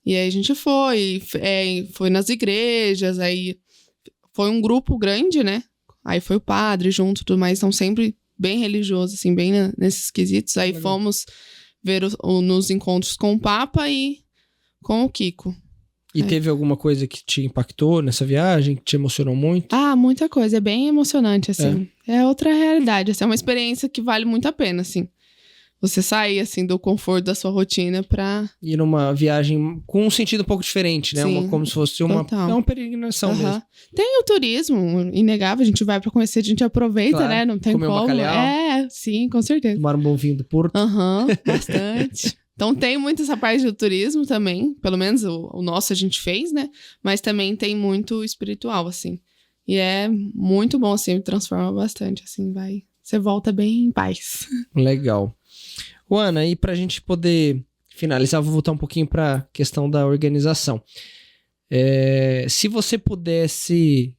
E aí a gente foi nas igrejas, aí foi um grupo grande, né? Aí foi o padre junto e tudo mais, então sempre bem religioso, assim, bem nesses quesitos. Aí fomos ver nos encontros com o Papa e com o Kiko. E teve alguma coisa que te impactou nessa viagem, que te emocionou muito? Muita coisa, é bem emocionante, assim. É outra realidade, assim, é uma experiência que vale muito a pena, assim. Você sair, assim, do conforto da sua rotina pra... Ir numa viagem com um sentido um pouco diferente, né? Sim, como se fosse uma peregrinação mesmo. Tem o turismo, inegável, a gente vai pra conhecer, a gente aproveita, claro. Né? Não tem Comer um como. bacalhau. Sim, com certeza. Tomar um bom vinho do Porto. Bastante. Então tem muito essa parte do turismo também, pelo menos o nosso a gente fez, né? Mas também tem muito espiritual, assim. E é muito bom, assim, transforma bastante, assim, você volta bem em paz. Legal. Ana, e pra gente poder finalizar, vou voltar um pouquinho pra questão da organização. Se você pudesse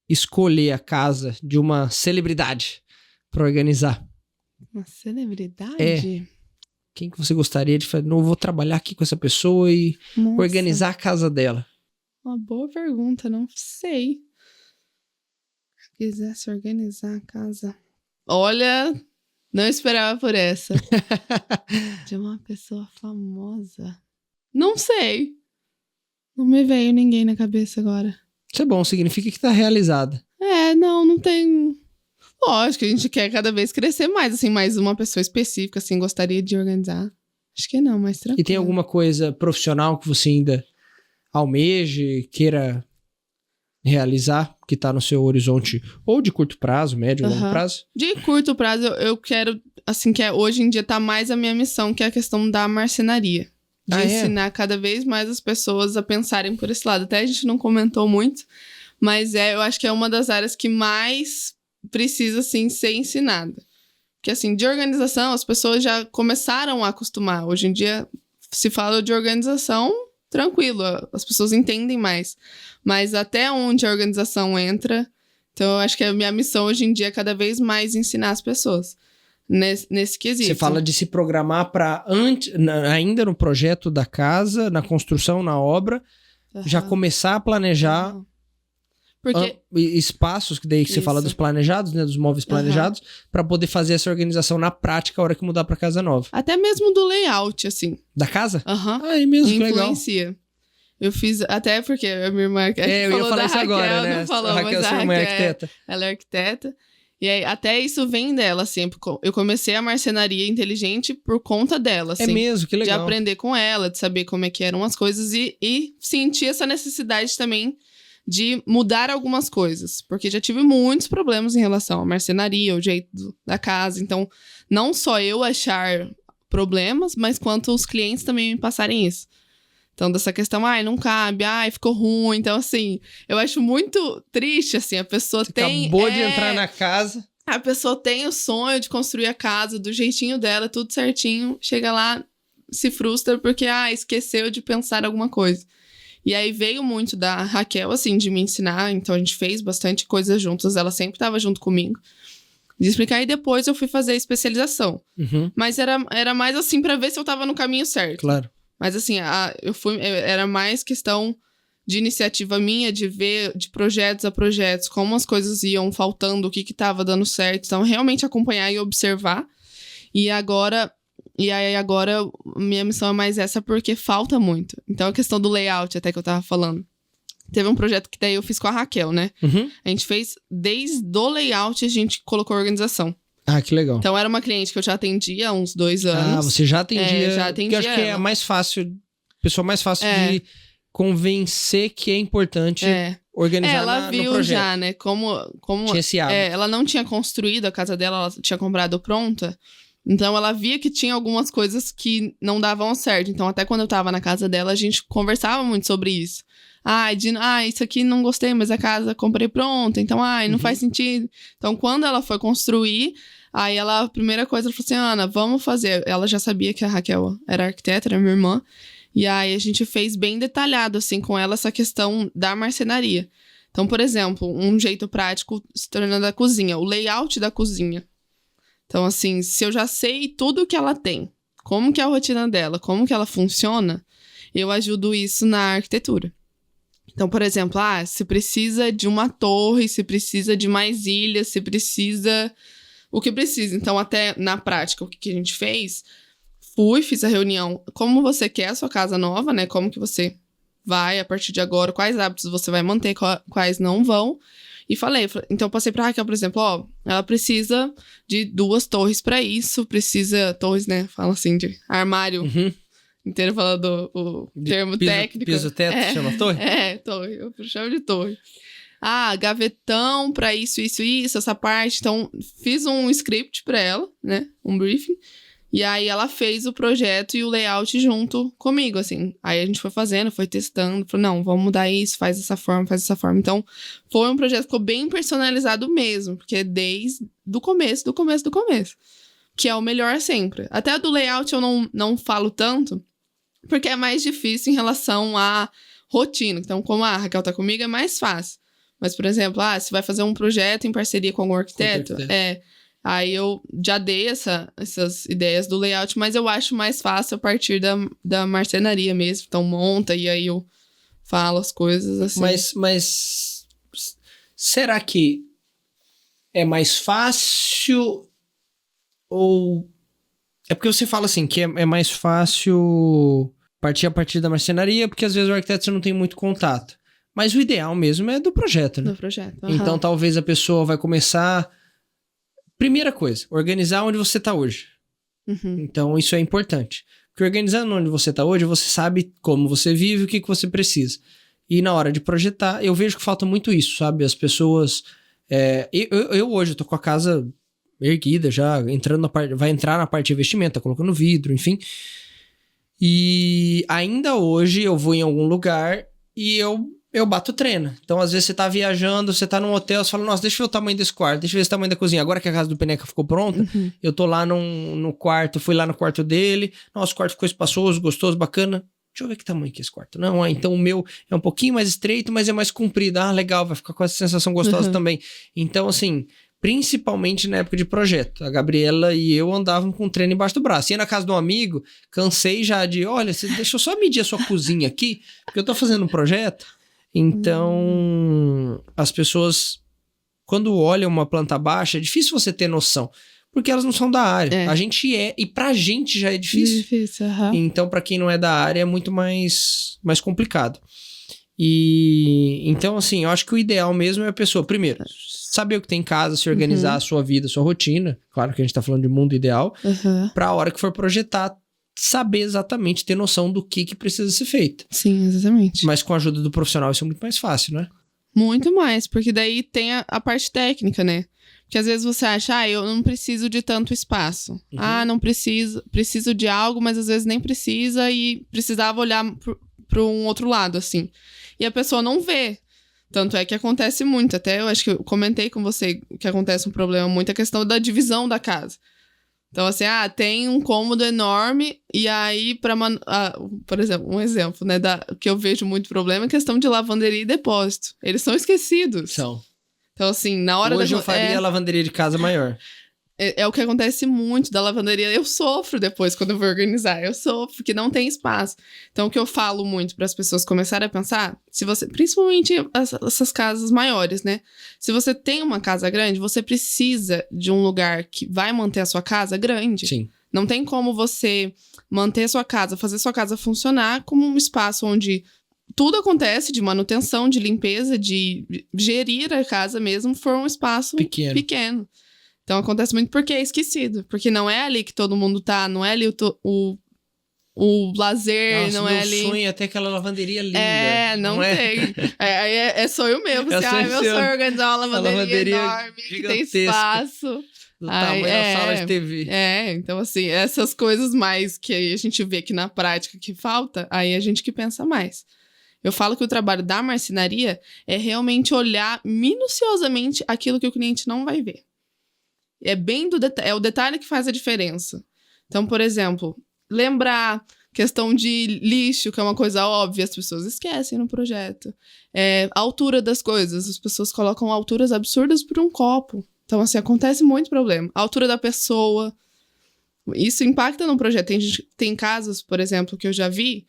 escolher a casa de uma celebridade pra organizar. Uma celebridade? Quem que você gostaria de fazer? Não vou trabalhar aqui com essa pessoa e organizar a casa dela. Uma boa pergunta, não sei. Se quisesse organizar a casa. Olha, não esperava por essa. De uma pessoa famosa. Não sei. Não me veio ninguém na cabeça agora. Isso é bom, significa que tá realizada. Não tem... Lógico que a gente quer cada vez crescer mais, assim, mais uma pessoa específica, assim, gostaria de organizar. Acho que não, mas tranquilo. E tem alguma coisa profissional que você ainda almeje, queira realizar, que tá no seu horizonte, ou de curto prazo, médio, longo prazo? De curto prazo, eu quero, assim, que hoje em dia tá mais a minha missão, que é a questão da marcenaria. De ensinar cada vez mais as pessoas a pensarem por esse lado. Até a gente não comentou muito, mas eu acho que é uma das áreas que mais precisa, assim, ser ensinada. Porque, assim, de organização, as pessoas já começaram a acostumar. Hoje em dia, se fala de organização, tranquilo, as pessoas entendem mais. Mas até onde a organização entra, então eu acho que a minha missão hoje em dia é cada vez mais ensinar as pessoas nesse quesito. Você fala de se programar para ainda no projeto da casa, na construção, na obra, já começar a planejar... Porque... espaços, que daí você fala dos planejados, né? Dos móveis planejados, para poder fazer essa organização na prática a hora que mudar para casa nova. Até mesmo do layout, assim. Da casa? É mesmo, que legal. Influencia. Eu fiz, até porque a minha irmã... eu ia falar isso Raquel, agora, né? Não falou, a Raquel, mas sua irmã é arquiteta. Ela é arquiteta. E aí, até isso vem dela, assim. Eu comecei a marcenaria inteligente por conta dela, assim. É mesmo, que legal. De aprender com ela, de saber como é que eram as coisas e sentir essa necessidade também de mudar algumas coisas, porque já tive muitos problemas em relação à marcenaria, o jeito da casa, então não só eu achar problemas, mas quanto os clientes também me passarem isso. Então dessa questão, não cabe, ficou ruim, então assim, eu acho muito triste, assim, a pessoa acabou de entrar na casa. A pessoa tem o sonho de construir a casa do jeitinho dela, tudo certinho, chega lá, se frustra porque, esqueceu de pensar alguma coisa. E aí veio muito da Raquel, assim, de me ensinar. Então a gente fez bastante coisa juntas. Ela sempre estava junto comigo. De explicar. E depois eu fui fazer a especialização. Mas era mais assim pra ver se eu tava no caminho certo. Claro. Mas assim, era mais questão de iniciativa minha, de ver de projetos a projetos, como as coisas iam faltando, o que tava dando certo. Então, realmente acompanhar e observar. E aí agora minha missão é mais essa porque falta muito. Então, a questão do layout, até que eu tava falando. Teve um projeto que daí eu fiz com a Raquel, né? A gente fez, desde o layout, a gente colocou organização. Ah, que legal. Então, era uma cliente que eu já atendia há uns 2 anos. Ah, você já atendia. Já atendia. Porque eu acho que é a mais fácil, pessoa mais fácil de convencer que é importante organizar ela no viu projeto. já, né? Como tinha esse hábito. ela não tinha construído a casa dela, ela tinha comprado pronta. Então, ela via que tinha algumas coisas que não davam certo. Então, até quando eu tava na casa dela, a gente conversava muito sobre isso. Isso aqui não gostei, mas a casa comprei pronta. Então, não faz sentido. Então, quando ela foi construir, aí a primeira coisa, ela falou assim, Ana, vamos fazer. Ela já sabia que a Raquel era arquiteta, era minha irmã. E aí, a gente fez bem detalhado, assim, com ela, essa questão da marcenaria. Então, por exemplo, um jeito prático se tornando a cozinha. O layout da cozinha. Então, assim, se eu já sei tudo que ela tem, como que é a rotina dela, como que ela funciona, eu ajudo isso na arquitetura. Então, por exemplo, se precisa de uma torre, se precisa de mais ilhas, se precisa... O que precisa. Então, até na prática, o que a gente fez... Fiz a reunião. Como você quer a sua casa nova, né? Como que você vai, a partir de agora, quais hábitos você vai manter, quais não vão... E então eu passei pra Raquel, por exemplo, ela precisa de 2 torres pra isso, torres, né, fala assim, de armário inteiro, falando o termo técnico. Piso-teto, chama torre? Torre, eu chamo de torre. Gavetão pra isso, essa parte. Então, fiz um script pra ela, né, um briefing. E aí, ela fez o projeto e o layout junto comigo, assim. Aí, a gente foi fazendo, foi testando. Falou, não, vamos mudar isso, faz dessa forma. Então, foi um projeto que ficou bem personalizado mesmo. Porque desde o começo. Que é o melhor sempre. Até do layout eu não falo tanto, porque é mais difícil em relação à rotina. Então, como a Raquel tá comigo, é mais fácil. Mas, por exemplo, se vai fazer um projeto em parceria com algum arquiteto, aí eu já dei essas ideias do layout, mas eu acho mais fácil a partir da marcenaria mesmo. Então, monta e aí eu falo as coisas assim. Mas será que é mais fácil ou... É porque você fala assim, que é mais fácil partir a partir da marcenaria, porque às vezes o arquiteto você não tem muito contato. Mas o ideal mesmo é do projeto, né? Do projeto. Então, talvez a pessoa vai começar... Primeira coisa, organizar onde você tá hoje. Então, isso é importante. Porque organizando onde você tá hoje, você sabe como você vive, o que você precisa. E na hora de projetar, eu vejo que falta muito isso, sabe? As pessoas... Eu hoje, eu tô com a casa erguida já, vai entrar na parte de investimento, tá colocando vidro, enfim. E ainda hoje eu vou em algum lugar e eu bato treina. Então, às vezes, você tá viajando, você tá num hotel, você fala, nossa, deixa eu ver o tamanho desse quarto, deixa eu ver o tamanho da cozinha. Agora que a casa do Peneca ficou pronta, eu tô lá no quarto, fui lá no quarto dele, nossa, o quarto ficou espaçoso, gostoso, bacana. Deixa eu ver que tamanho que é esse quarto. Não, então o meu é um pouquinho mais estreito, mas é mais comprido. Legal, vai ficar com essa sensação gostosa também. Então, assim, principalmente na época de projeto, a Gabriela e eu andavam com o treino embaixo do braço. Ia na casa de um amigo, cansei já de, olha, deixa eu só medir a sua cozinha aqui, porque eu tô fazendo um projeto. Então, as pessoas, quando olham uma planta baixa, é difícil você ter noção, porque elas não são da área. A gente e pra gente já é difícil. Então, pra quem não é da área, é muito mais complicado. E então, assim, eu acho que o ideal mesmo é a pessoa, primeiro, saber o que tem em casa, se organizar a sua vida, a sua rotina. Claro que a gente tá falando de mundo ideal. Pra hora que for projetar, saber exatamente, ter noção do que precisa ser feito. Sim, exatamente. Mas com a ajuda do profissional isso é muito mais fácil, né? Muito mais, porque daí tem a parte técnica, né? Porque às vezes você acha, eu não preciso de tanto espaço. Não preciso de algo, mas às vezes nem precisa e precisava olhar para um outro lado, assim. E a pessoa não vê. Tanto é que acontece muito. Até eu acho que eu comentei com você que acontece um problema muito, a questão da divisão da casa. Então, assim, tem um cômodo enorme e aí, por exemplo, um exemplo, né, que eu vejo muito problema é a questão de lavanderia e depósito. Eles são esquecidos. São. Então, assim, na hora Hoje eu faria a lavanderia de casa maior. É o que acontece muito da lavanderia. Eu sofro depois quando eu vou organizar. Eu sofro, porque não tem espaço. Então, o que eu falo muito para as pessoas começarem a pensar, se você, principalmente essas casas maiores, né? Se você tem uma casa grande, você precisa de um lugar que vai manter a sua casa grande. Sim. Não tem como você manter a sua casa, fazer sua casa funcionar como um espaço onde tudo acontece de manutenção, de limpeza, de gerir a casa mesmo, for um espaço pequeno. Então, acontece muito porque é esquecido. Porque não é ali que todo mundo tá, não é ali o lazer, Nossa, não é ali... meu sonho é ter aquela lavanderia linda. Não tem. É sonho meu. Você, meu sonho é organizar uma lavanderia enorme, que tem espaço. Do tamanho da sala de TV. Então assim, essas coisas mais que a gente vê que na prática que falta, aí a gente que pensa mais. Eu falo que o trabalho da marcenaria é realmente olhar minuciosamente aquilo que o cliente não vai ver. É o detalhe que faz a diferença. Então, por exemplo, lembrar questão de lixo, que é uma coisa óbvia, as pessoas esquecem no projeto. A altura das coisas, as pessoas colocam alturas absurdas por um copo. Então, assim, acontece muito problema. A altura da pessoa, isso impacta no projeto. Tem casos, por exemplo, que eu já vi,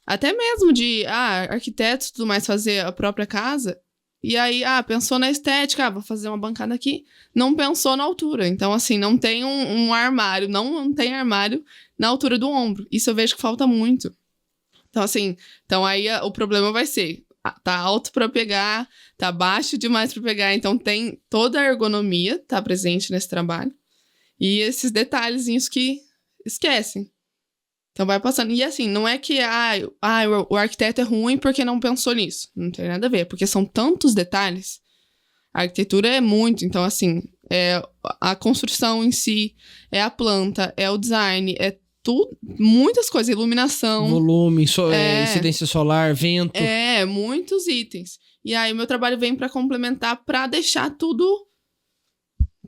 até mesmo de arquitetos e tudo mais fazer a própria casa. E aí, pensou na estética, vou fazer uma bancada aqui. Não pensou na altura. Então, assim, não tem um armário, não tem armário na altura do ombro. Isso eu vejo que falta muito. Então, assim, aí o problema vai ser, tá alto para pegar, tá baixo demais para pegar. Então, tem toda a ergonomia, tá presente nesse trabalho. E esses detalhezinhos que esquecem. Então, vai passando. E assim, não é que o arquiteto é ruim porque não pensou nisso. Não tem nada a ver, porque são tantos detalhes. A arquitetura é muito. Então, assim, é a construção em si, é a planta, é o design, é tudo, muitas coisas, iluminação. Volume, incidência solar, vento. Muitos itens. E aí, o meu trabalho vem para complementar, para deixar tudo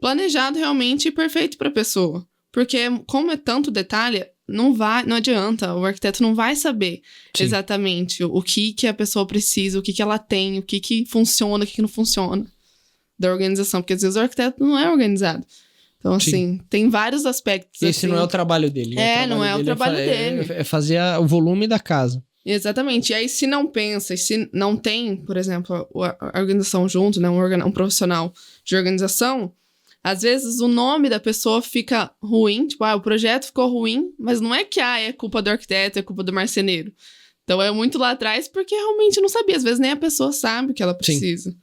planejado realmente e perfeito para a pessoa. Porque, como é tanto detalhe, não adianta, o arquiteto não vai saber exatamente o que a pessoa precisa, o que ela tem, o que funciona, o que não funciona da organização, porque às vezes o arquiteto não é organizado. Então, assim, tem vários aspectos. Esse não é o trabalho dele. Não é o trabalho dele. É fazer o volume da casa. Exatamente. E aí, se não pensa, se não tem, por exemplo, a organização junto, né, um profissional de organização, às vezes o nome da pessoa fica ruim, tipo, o projeto ficou ruim, mas não é que é culpa do arquiteto, é culpa do marceneiro. Então é muito lá atrás porque realmente não sabia. Às vezes nem a pessoa sabe o que ela precisa.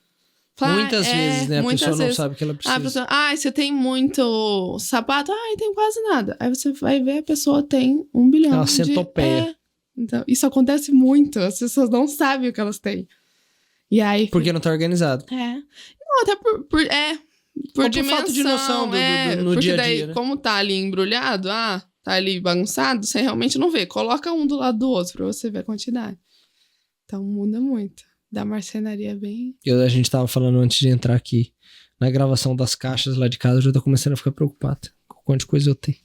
Muitas vezes, né? A pessoa não sabe o que ela precisa. A pessoa, você tem muito sapato? Tem quase nada. Aí você vai ver, a pessoa tem 1 bilhão. Uma centopeia. Então, isso acontece muito. As pessoas não sabem o que elas têm. E aí... Porque não tá organizado. Não, até por dimensão, falta de noção no dia a dia, daí, né? como tá ali embrulhado, tá ali bagunçado, você realmente não vê. Coloca um do lado do outro pra você ver a quantidade. Então, muda muito. Da marcenaria bem... A gente tava falando antes de entrar aqui, na gravação das caixas lá de casa, eu já tô começando a ficar preocupado com quantas coisas eu tenho.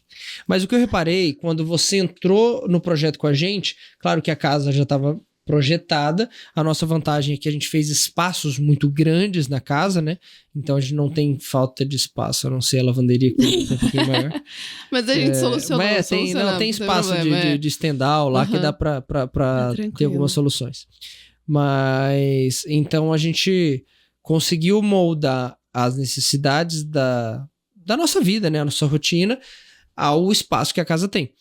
Mas o que eu reparei, quando você entrou no projeto com a gente, claro que a casa já tava projetada. A nossa vantagem é que a gente fez espaços muito grandes na casa, né? Então a gente não tem falta de espaço, a não ser a lavanderia que é um pouquinho maior. Mas a gente solucionou. Mas tem espaço de stand-out lá que dá pra ter algumas soluções. Mas então a gente conseguiu moldar as necessidades da nossa vida, né? A nossa rotina ao espaço que a casa tem.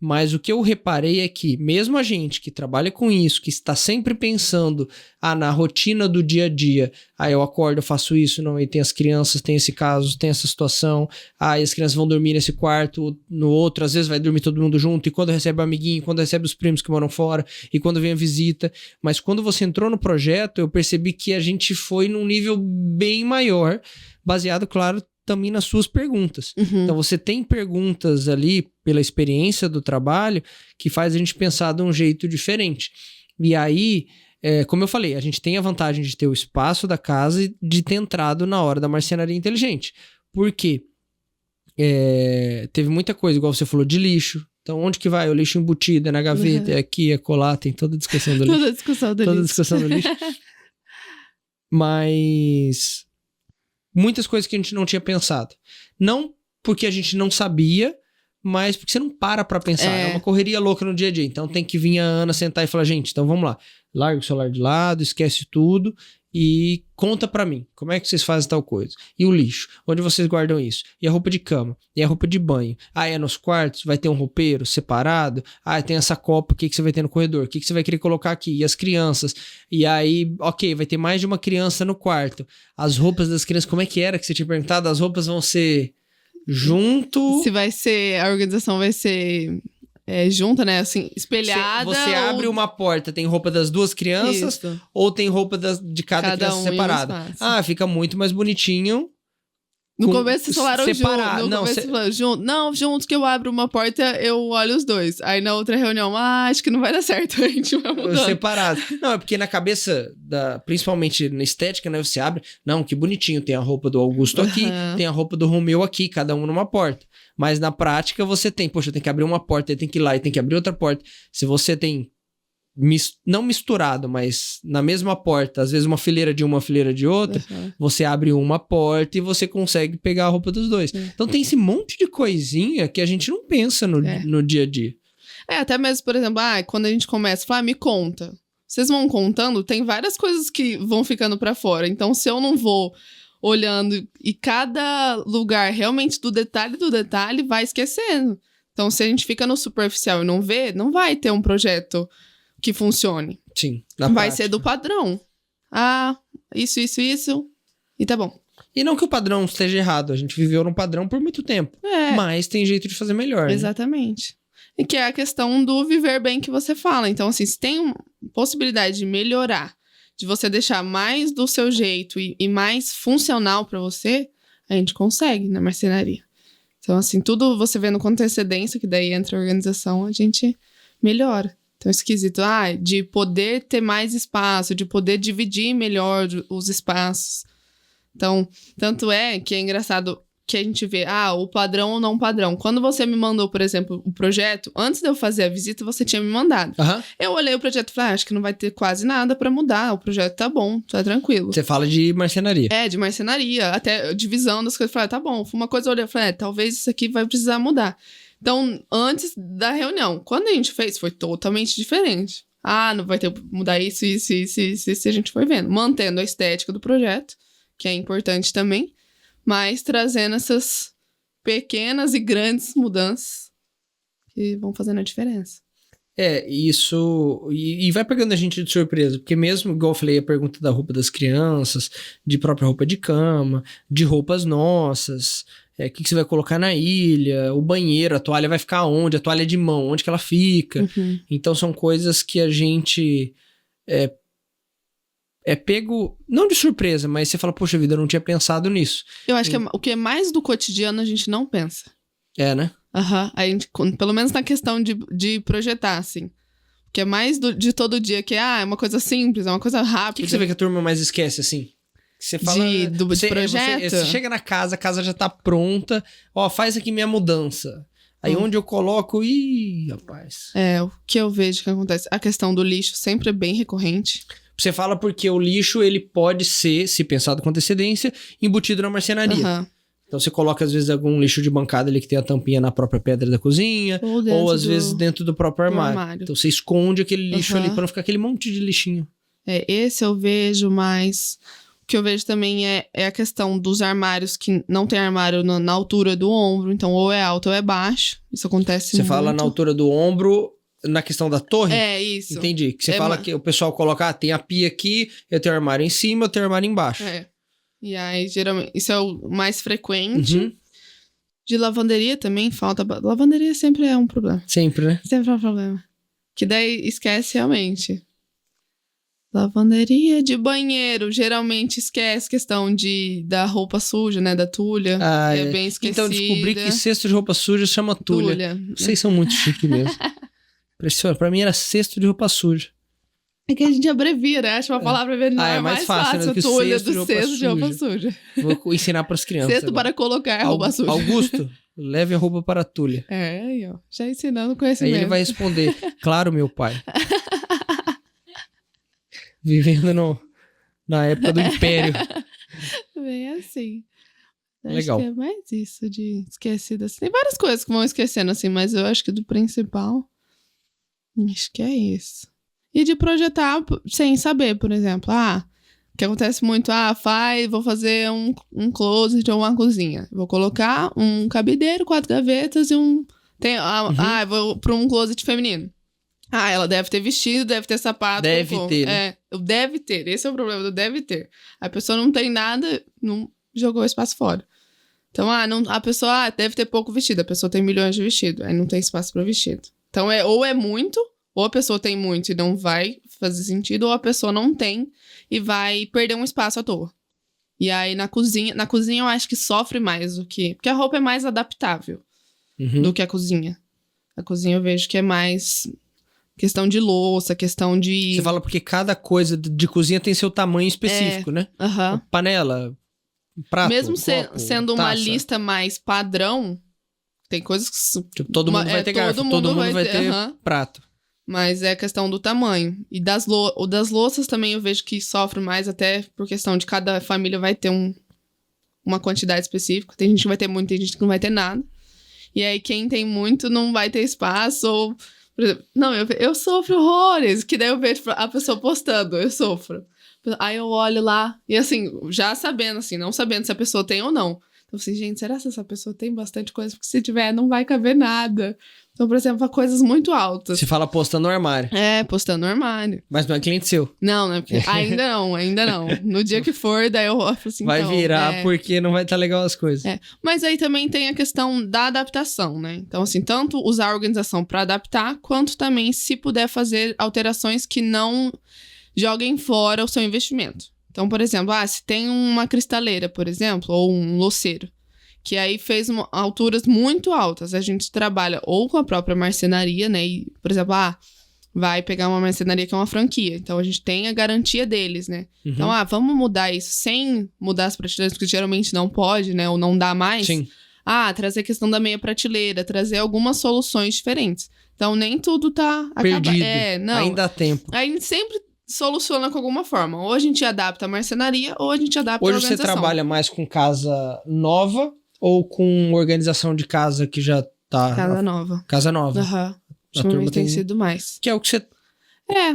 Mas o que eu reparei é que, mesmo a gente que trabalha com isso, que está sempre pensando na rotina do dia a dia, eu acordo, eu faço isso, não, e tem as crianças, tem esse caso, tem essa situação, e as crianças vão dormir nesse quarto, no outro, às vezes vai dormir todo mundo junto, e quando recebe o amiguinho, quando recebe os primos que moram fora, e quando vem a visita. Mas quando você entrou no projeto, eu percebi que a gente foi num nível bem maior, baseado, claro, também nas suas perguntas. Então você tem perguntas ali pela experiência do trabalho que faz a gente pensar de um jeito diferente. E aí, como eu falei, a gente tem a vantagem de ter o espaço da casa e de ter entrado na hora da marcenaria inteligente. Por quê? Teve muita coisa, igual você falou, de lixo. Então, onde que vai? O lixo embutido, é na gaveta, é aqui, é colar, tem toda a discussão do lixo. Toda a discussão do Toda a lixo. discussão do lixo. Mas muitas coisas que a gente não tinha pensado. Não porque a gente não sabia, mas porque você não para pra pensar. É uma correria louca no dia a dia. Então tem que vir a Ana sentar e falar, gente, então vamos lá. Larga o celular de lado, esquece tudo e conta pra mim. Como é que vocês fazem tal coisa? E o lixo? Onde vocês guardam isso? E a roupa de cama? E a roupa de banho? Ah, é nos quartos? Vai ter um roupeiro separado? Ah, tem essa copa, o que você vai ter no corredor? O que você vai querer colocar aqui? E as crianças? E aí, ok, vai ter mais de uma criança no quarto. As roupas das crianças, como é que era que você tinha perguntado? As roupas vão ser junto? Se vai ser, a organização vai ser junta, né? Assim, espelhada. Você abre uma porta, tem roupa das duas crianças, Isso. ou tem roupa de cada criança separada? Ah, fica muito mais bonitinho. No começo vocês falaram separado. junto. Vocês falaram junto. Não, juntos que eu abro uma porta, eu olho os dois. Aí na outra reunião, acho que não vai dar certo. A gente vai mudando. Separado. Não, é porque na cabeça, principalmente na estética, né? Você abre, não, que bonitinho. Tem a roupa do Augusto aqui, tem a roupa do Romeu aqui, cada um numa porta. Mas na prática você tem, poxa, tem que abrir uma porta, aí tem que ir lá e tem que abrir outra porta. Se você tem não misturado, mas na mesma porta, às vezes uma fileira de uma fileira de outra, você abre uma porta e você consegue pegar a roupa dos dois. Então tem esse monte de coisinha que a gente não pensa no dia a dia. Até mesmo, por exemplo, quando a gente começa, fala, me conta. Vocês vão contando, tem várias coisas que vão ficando pra fora. Então, se eu não vou olhando e cada lugar realmente do detalhe vai esquecendo. Então, se a gente fica no superficial e não vê, não vai ter um projeto que funcione. Sim. Vai ser do padrão. Isso. E tá bom. E não que o padrão esteja errado. A gente viveu num padrão por muito tempo. Mas tem jeito de fazer melhor. Exatamente. E que é a questão do viver bem que você fala. Então, assim, se tem possibilidade de melhorar, de você deixar mais do seu jeito e mais funcional pra você, a gente consegue na marcenaria. Então, assim, tudo você vendo com antecedência, que daí entra a organização, a gente melhora. Então, esquisito, de poder ter mais espaço, de poder dividir melhor os espaços. Então, tanto é que é engraçado que a gente vê, o padrão ou não padrão. Quando você me mandou, por exemplo, o projeto, antes de eu fazer a visita, você tinha me mandado. Eu olhei o projeto e falei, acho que não vai ter quase nada pra mudar, o projeto tá bom, tá tranquilo. Você fala de marcenaria. De marcenaria, até divisão das coisas. Falei, tá bom. Uma coisa eu olhei e falei, talvez isso aqui vai precisar mudar. Então, antes da reunião, quando a gente fez, foi totalmente diferente. Não vai ter que mudar isso, a gente foi vendo. Mantendo a estética do projeto, que é importante também, mas trazendo essas pequenas e grandes mudanças que vão fazendo a diferença. Isso... E vai pegando a gente de surpresa, porque mesmo, igual eu falei, a pergunta da roupa das crianças, de própria roupa de cama, de roupas nossas... O que você vai colocar na ilha, o banheiro, a toalha vai ficar onde, a toalha de mão, onde que ela fica. Então são coisas que a gente pego, não de surpresa, mas você fala, poxa vida, eu não tinha pensado nisso. Eu acho que o que é mais do cotidiano a gente não pensa. Né? A gente, pelo menos na questão de projetar, assim. Que é mais de todo dia, que é uma coisa simples, é uma coisa rápida. O que você vê que a turma mais esquece, assim? Você fala... Do projeto? Você chega na casa, a casa já tá pronta. Faz aqui minha mudança. Aí onde eu coloco... Ih, rapaz. O que eu vejo que acontece. A questão do lixo sempre é bem recorrente. Você fala porque o lixo, ele pode ser, se pensado com antecedência, embutido na marcenaria. Então você coloca, às vezes, algum lixo de bancada ali que tem a tampinha na própria pedra da cozinha. Ou às vezes dentro do próprio armário. Então você esconde aquele lixo ali pra não ficar aquele monte de lixinho. Esse eu vejo mais... O que eu vejo também é a questão dos armários que não tem armário na altura do ombro. Então, ou é alto ou é baixo. Isso acontece muito. Você fala na altura do ombro, na questão da torre? Isso. Entendi. Que você fala que o pessoal coloca, tem a pia aqui, eu tenho armário em cima, eu tenho armário embaixo. E aí, geralmente, isso é o mais frequente. De lavanderia também falta... Lavanderia sempre é um problema. Sempre, né? Sempre é um problema. Que daí esquece realmente... Lavanderia de banheiro, geralmente esquece questão da roupa suja, né, da tulha, é bem esquecida. Então descobri que cesto de roupa suja chama tulha. Vocês são muito chiques mesmo. Impressiona, pra mim era cesto de roupa suja. É que a gente abrevia, né, acha uma palavra menor, é mais fácil, né, do que tulha cesto do cesto de roupa suja. Vou ensinar pras crianças. Cesto agora. para colocar roupa suja. Augusto, Leve a roupa para a Túlia. Aí, ó. Já ensinando Aí conhecimento. ele vai responder, claro, meu pai. Vivendo na época do Império. Bem assim. Acho Legal. que é mais isso de esquecido. Assim. Tem várias coisas que vão esquecendo, assim, mas eu acho que do principal, acho que é isso. E de projetar sem saber, por exemplo. Que acontece muito, vou fazer um closet ou uma cozinha. Vou colocar um cabideiro, 4 gavetas e vou pra um closet feminino. Ela deve ter vestido, deve ter sapato. Deve ter, né? Deve ter. Esse é o problema do deve ter. A pessoa não tem nada, não jogou o espaço fora. Então, a pessoa deve ter pouco vestido. A pessoa tem milhões de vestidos. Aí não tem espaço para vestido. Então, ou é muito, ou a pessoa tem muito e não vai fazer sentido, ou a pessoa não tem e vai perder um espaço à toa. E aí, na cozinha eu acho que sofre mais do que... Porque a roupa é mais adaptável do que a cozinha. A cozinha eu vejo que é mais... Questão de louça, questão de... Você fala porque cada coisa de cozinha tem seu tamanho específico, né? Panela, prato, mesmo copo, sendo uma taça. lista mais padrão, tem coisas que... Tipo, todo mundo vai ter garfo, todo mundo vai ter prato. Mas é questão do tamanho. E das louças também eu vejo que sofre mais, até por questão de cada família vai ter uma quantidade específica. Tem gente que vai ter muito, tem gente que não vai ter nada. E aí quem tem muito não vai ter espaço, ou... Por exemplo, eu sofro horrores, que daí eu vejo a pessoa postando, eu sofro. Aí eu olho lá, e assim, já sabendo, assim, não sabendo se a pessoa tem ou não. Então, assim, gente, será que essa pessoa tem bastante coisa? Porque se tiver, não vai caber nada. Então, por exemplo, coisas muito altas. Você fala postando no armário. Postando no armário. Mas não é cliente seu. Não, porque ainda não. No dia que for, daí eu falo assim, vai virar porque não vai estar legal as coisas. Mas aí também tem a questão da adaptação, né? Então, assim, tanto usar a organização para adaptar, quanto também se puder fazer alterações que não joguem fora o seu investimento. Então, por exemplo, se tem uma cristaleira, por exemplo, ou um louceiro, que aí fez alturas muito altas. A gente trabalha ou com a própria marcenaria, né? E, por exemplo, vai pegar uma marcenaria que é uma franquia. Então, a gente tem a garantia deles, né? Então, vamos mudar isso sem mudar as prateleiras, porque geralmente não pode, né? Ou não dá mais. Sim. Trazer a questão da meia prateleira, trazer algumas soluções diferentes. Então, nem tudo tá... Perdido. Não. Ainda há tempo. A gente sempre soluciona com alguma forma. Ou a gente adapta a marcenaria, ou a gente adapta a Hoje organização. você trabalha mais com casa nova ou com organização de casa que já tá... Casa nova. Casa nova. Ultimamente tem sido mais. Que é o que você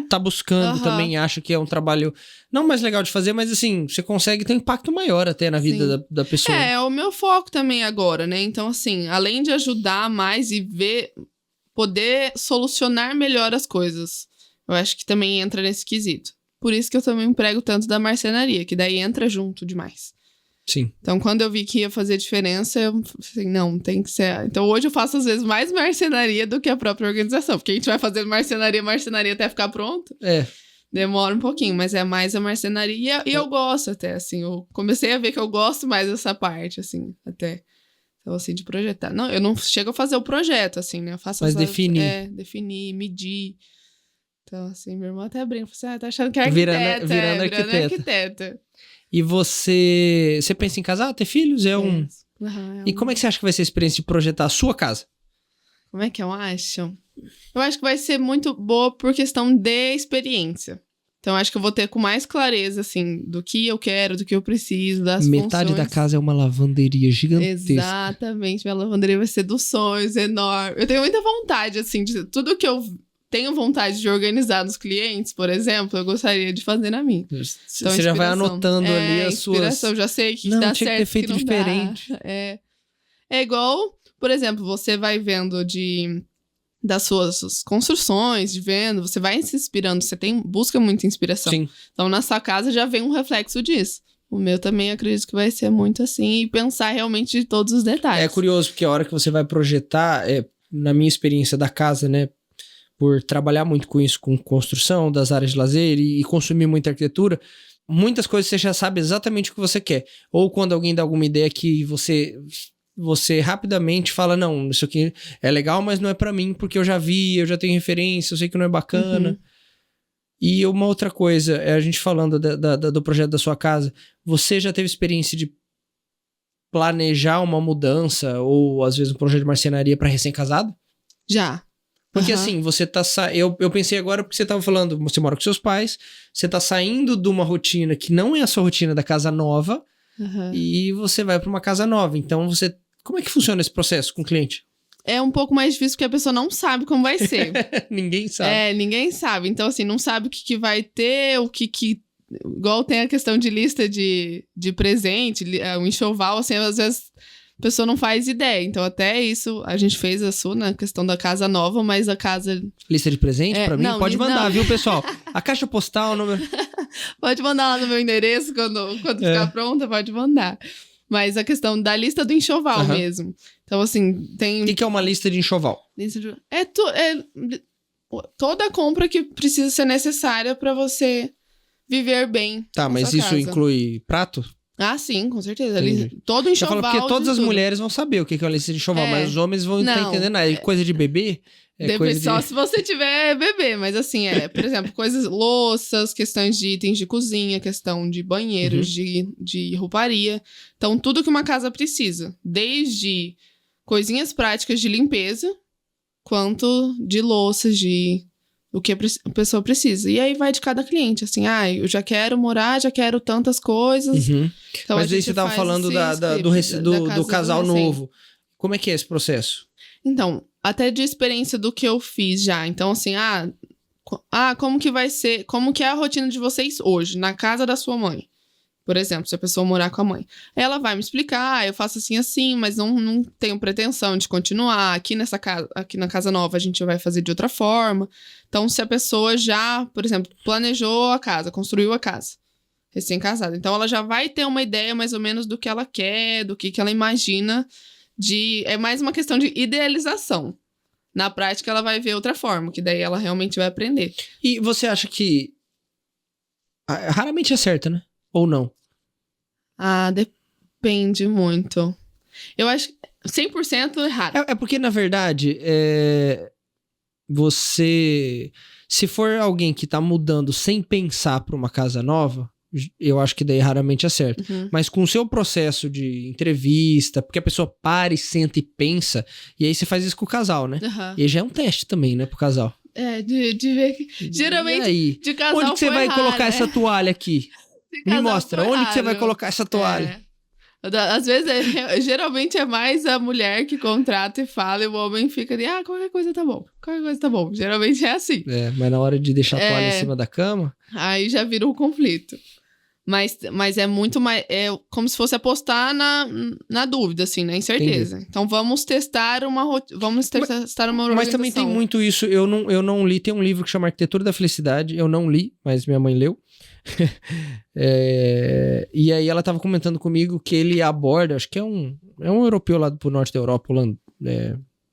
tá buscando também, acha que é um trabalho não mais legal de fazer, mas assim, você consegue ter um impacto maior até na vida da pessoa. É o meu foco também agora, né? Então, assim, além de ajudar mais e poder solucionar melhor as coisas, eu acho que também entra nesse quesito. Por isso que eu também prego tanto da marcenaria, que daí entra junto demais. Sim. Então, quando eu vi que ia fazer diferença, eu falei, não, tem que ser... Então, hoje eu faço, às vezes, mais marcenaria do que a própria organização. Porque a gente vai fazer marcenaria até ficar pronto. Demora um pouquinho, mas é mais a marcenaria. E eu gosto até, assim. Eu comecei a ver que eu gosto mais dessa parte, assim, até. Então, assim, de projetar. Não, eu não chego a fazer o projeto, assim, né? Eu faço definir. Definir, medir. Então, assim, meu irmão até brinca. Tá achando que é arquiteta. Virando arquiteta. E você pensa em casar, ter filhos? E como é que você acha que vai ser a experiência de projetar a sua casa? Como é que eu acho? Eu acho que vai ser muito boa por questão de experiência. Então, acho que eu vou ter com mais clareza, assim, do que eu quero, do que eu preciso, das Metade da casa é uma lavanderia gigantesca. Exatamente. Minha lavanderia vai ser dos sonhos, enorme. Eu tenho muita vontade, assim, de tudo que eu tenho vontade de organizar nos clientes, por exemplo, eu gostaria de fazer na minha. Então, você já vai anotando ali as suas... já sei que não, dá tinha certo, que ter feito que diferente. É igual, por exemplo, você vai vendo das suas construções, você vai se inspirando, busca muita inspiração. Sim. Então, na sua casa já vem um reflexo disso. O meu também acredito que vai ser muito assim, e pensar realmente de todos os detalhes. É curioso, porque a hora que você vai projetar, na minha experiência da casa, né, por trabalhar muito com isso, com construção das áreas de lazer e consumir muita arquitetura, muitas coisas você já sabe exatamente o que você quer. Ou quando alguém dá alguma ideia que você rapidamente fala, não, isso aqui é legal, mas não é pra mim, porque eu já vi, eu já tenho referência, eu sei que não é bacana. E uma outra coisa, a gente falando do projeto da sua casa, você já teve experiência de planejar uma mudança ou, às vezes, um projeto de marcenaria para recém-casado? Já. Porque Aham. assim, você tá eu pensei agora porque você tava falando, você mora com seus pais, você tá saindo de uma rotina que não é a sua rotina da casa nova Aham. e você vai para uma casa nova. Então como é que funciona esse processo com o cliente? É um pouco mais difícil porque a pessoa não sabe como vai ser. Ninguém sabe. É, ninguém sabe. Então, assim, não sabe o que vai ter, o que... Igual tem a questão de lista de presente, o enxoval, assim, às vezes a pessoa não faz ideia. Então, até isso, a gente fez a sua, na questão da casa nova, mas a casa... Lista de presente pra mim? não, Pode mandar, não. viu, pessoal? A caixa postal, o número... Pode mandar lá no meu endereço, quando ficar pronta, pode mandar. Mas a questão da lista do enxoval mesmo. Então, assim, tem... O que é uma lista de enxoval? Toda compra que precisa ser necessária pra você viver bem. Tá, na mas sua isso casa. include prato? Ah, sim, com certeza. Entendi. Todo Eu enxoval. falo porque todas de as tudo. mulheres vão saber o que é uma lista de enxoval, mas os homens vão estar Não, entendendo. É coisa de bebê? Depende só se você tiver bebê, mas assim, por exemplo, coisas, louças, questões de itens de cozinha, questão de banheiros, de rouparia. Então, tudo que uma casa precisa. Desde coisinhas práticas de limpeza, quanto de louças, de o que a pessoa precisa. E aí vai de cada cliente, assim, eu já quero morar, já quero tantas coisas. Uhum. Então, Mas aí você tava falando do casal novo. Como é que é esse processo? Então, até de experiência do que eu fiz já. Então, assim, como que vai ser, como que é a rotina de vocês hoje, na casa da sua mãe? Por exemplo, se a pessoa morar com a mãe. Ela vai me explicar, eu faço assim, mas não tenho pretensão de continuar. Aqui na casa nova, a gente vai fazer de outra forma. Então, se a pessoa já, por exemplo, planejou a casa, construiu a casa, recém-casada. Então, ela já vai ter uma ideia mais ou menos do que ela quer, do que ela imagina. É mais uma questão de idealização. Na prática, ela vai ver outra forma, que daí ela realmente vai aprender. E você acha que raramente acerta, né? Ou não? Depende muito. Eu acho que 100% errado. É porque, na verdade, você... Se for alguém que tá mudando sem pensar pra uma casa nova, eu acho que daí raramente acerta. Mas com o seu processo de entrevista, porque a pessoa para e senta e pensa, e aí você faz isso com o casal, né? E aí já é um teste também, né, pro casal. De ver que... Geralmente, e aí? de casal Onde que você vai errar, colocar né? essa toalha aqui? Me mostra, onde que você vai colocar essa toalha? Às vezes, geralmente é mais a mulher que contrata e fala, e o homem fica ali, qualquer coisa tá bom, qualquer coisa tá bom. Geralmente é assim. Mas na hora de deixar a toalha em cima da cama... Aí já vira um conflito. Mas é muito mais... É como se fosse apostar na dúvida, assim, na incerteza. Entendi. Então, vamos testar uma organização. Mas também tem muito isso. Eu não li. Tem um livro que chama Arquitetura da Felicidade. Eu não li, mas minha mãe leu. E aí ela tava comentando comigo que ele aborda... Acho que é um europeu lá pro norte da Europa,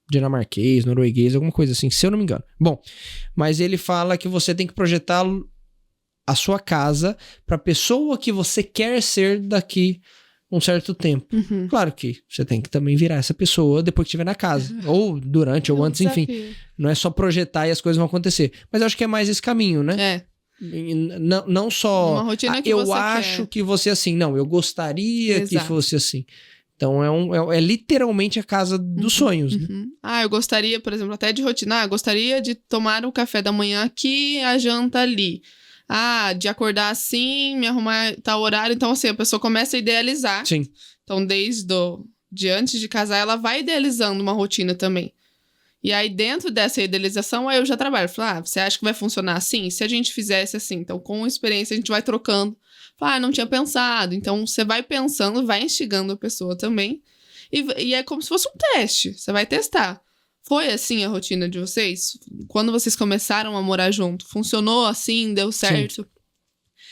dinamarquês, norueguês, alguma coisa assim, se eu não me engano. Bom, mas ele fala que você tem que projetar a sua casa pra pessoa que você quer ser daqui um certo tempo. Claro que você tem que também virar essa pessoa depois que estiver na casa. Ou durante, ou antes, enfim. Não é só projetar e as coisas vão acontecer. Mas eu acho que é mais esse caminho, né? Não só... Uma rotina que eu você acho quer. que você assim. Não, eu gostaria que Exato. fosse assim. Então é literalmente a casa dos sonhos, né? Eu gostaria, por exemplo, até de rotina. Gostaria de tomar o café da manhã aqui, a janta ali. De acordar assim, me arrumar tal horário. Então, assim, a pessoa começa a idealizar. Sim. Então, de antes de casar, ela vai idealizando uma rotina também. E aí, dentro dessa idealização, aí eu já trabalho. Falo, você acha que vai funcionar assim? Se a gente fizesse assim, então, com experiência, a gente vai trocando. Falo, não tinha pensado. Então, você vai pensando, vai instigando a pessoa também. E é como se fosse um teste. Você vai testar. Foi assim a rotina de vocês? Quando vocês começaram a morar junto? Funcionou assim? Deu certo? Sim.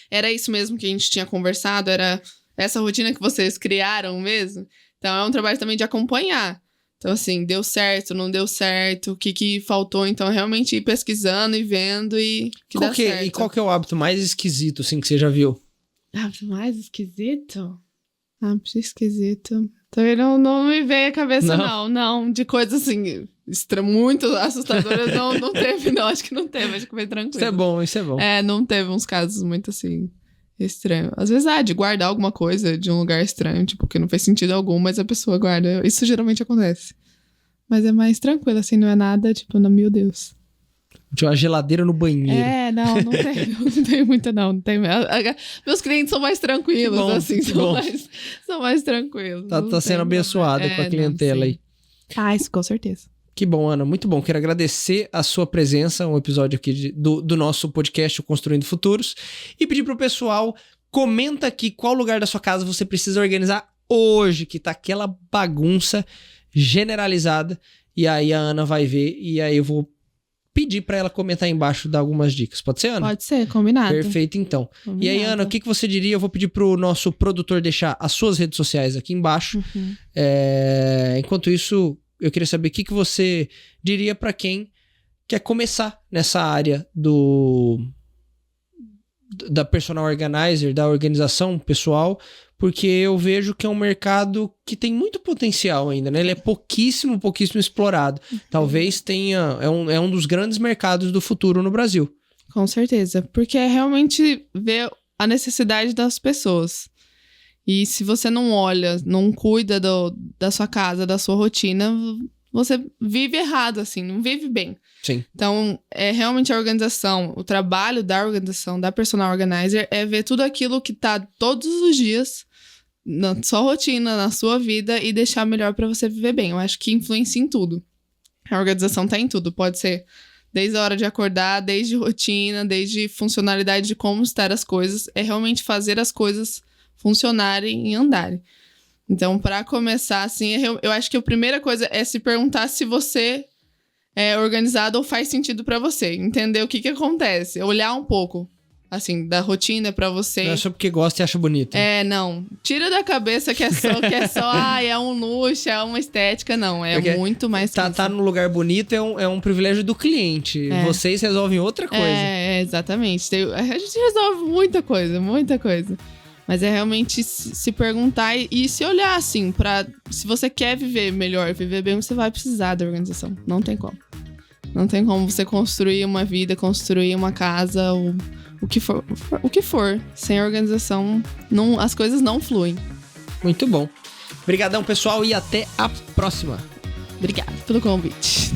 Era isso mesmo que a gente tinha conversado? Era essa rotina que vocês criaram mesmo? Então, é um trabalho também de acompanhar. Então, assim, deu certo, não deu certo, o que faltou. Então, realmente ir pesquisando e vendo e dá certo. E qual que é o hábito mais esquisito, assim, que você já viu? Hábito mais esquisito? Hábito esquisito... Também não me veio a cabeça, não. De coisas, assim, muito assustadoras, não teve, não. Acho que não teve, acho que foi tranquilo. Isso é bom. Não teve uns casos muito, assim, Estranho. Às vezes, de guardar alguma coisa de um lugar estranho, tipo, que não fez sentido algum, mas a pessoa guarda. Isso geralmente acontece. Mas é mais tranquilo, assim, não é nada, tipo, não, meu Deus. Tinha uma geladeira no banheiro. Não tem muita, não. Meus clientes são mais tranquilos, bom, assim, são mais tranquilos. Tá sendo abençoada com a clientela aí. Isso com certeza. Que bom, Ana, muito bom. Quero agradecer a sua presença, um episódio aqui do nosso podcast Construindo Futuros, e pedir pro pessoal, comenta aqui qual lugar da sua casa você precisa organizar hoje, que tá aquela bagunça generalizada, e aí a Ana vai ver, e aí eu vou pedir pra ela comentar aí embaixo, dar algumas dicas. Pode ser, Ana? Pode ser, combinado. Perfeito, então. Combinado. E aí, Ana, o que você diria? Eu vou pedir pro nosso produtor deixar as suas redes sociais aqui embaixo. Enquanto isso, eu queria saber o que você diria pra quem quer começar nessa área da personal organizer, da organização pessoal, porque eu vejo que é um mercado que tem muito potencial ainda, né? Ele é pouquíssimo explorado. Talvez tenha... É um dos grandes mercados do futuro no Brasil. Com certeza. Porque é realmente ver a necessidade das pessoas. E se você não olha, não cuida da sua casa, da sua rotina, você vive errado, assim, não vive bem. Sim. Então, realmente a organização, o trabalho da organização, da personal organizer, é ver tudo aquilo que tá todos os dias na sua rotina, na sua vida, e deixar melhor pra você viver bem. Eu acho que influencia em tudo. A organização tá em tudo. Pode ser desde a hora de acordar, desde rotina, desde funcionalidade de como estar as coisas. É realmente fazer as coisas funcionarem e andarem. Então, para começar, assim, eu acho que a primeira coisa é se perguntar se você é organizado ou faz sentido para você. Entender o que acontece. Olhar um pouco, assim, da rotina para você. Não é só porque gosta e acha bonito. Não. Tira da cabeça que é só é um luxo, é uma estética. Não, porque muito mais... Tá no lugar bonito é um privilégio do cliente. Vocês resolvem outra coisa. Exatamente. A gente resolve muita coisa. Mas é realmente se perguntar e se olhar, assim, se você quer viver melhor, viver bem, você vai precisar da organização. Não tem como. Não tem como você construir uma vida, construir uma casa, o que for. Sem organização, as coisas não fluem. Muito bom. Obrigadão, pessoal, e até a próxima. Obrigada pelo convite.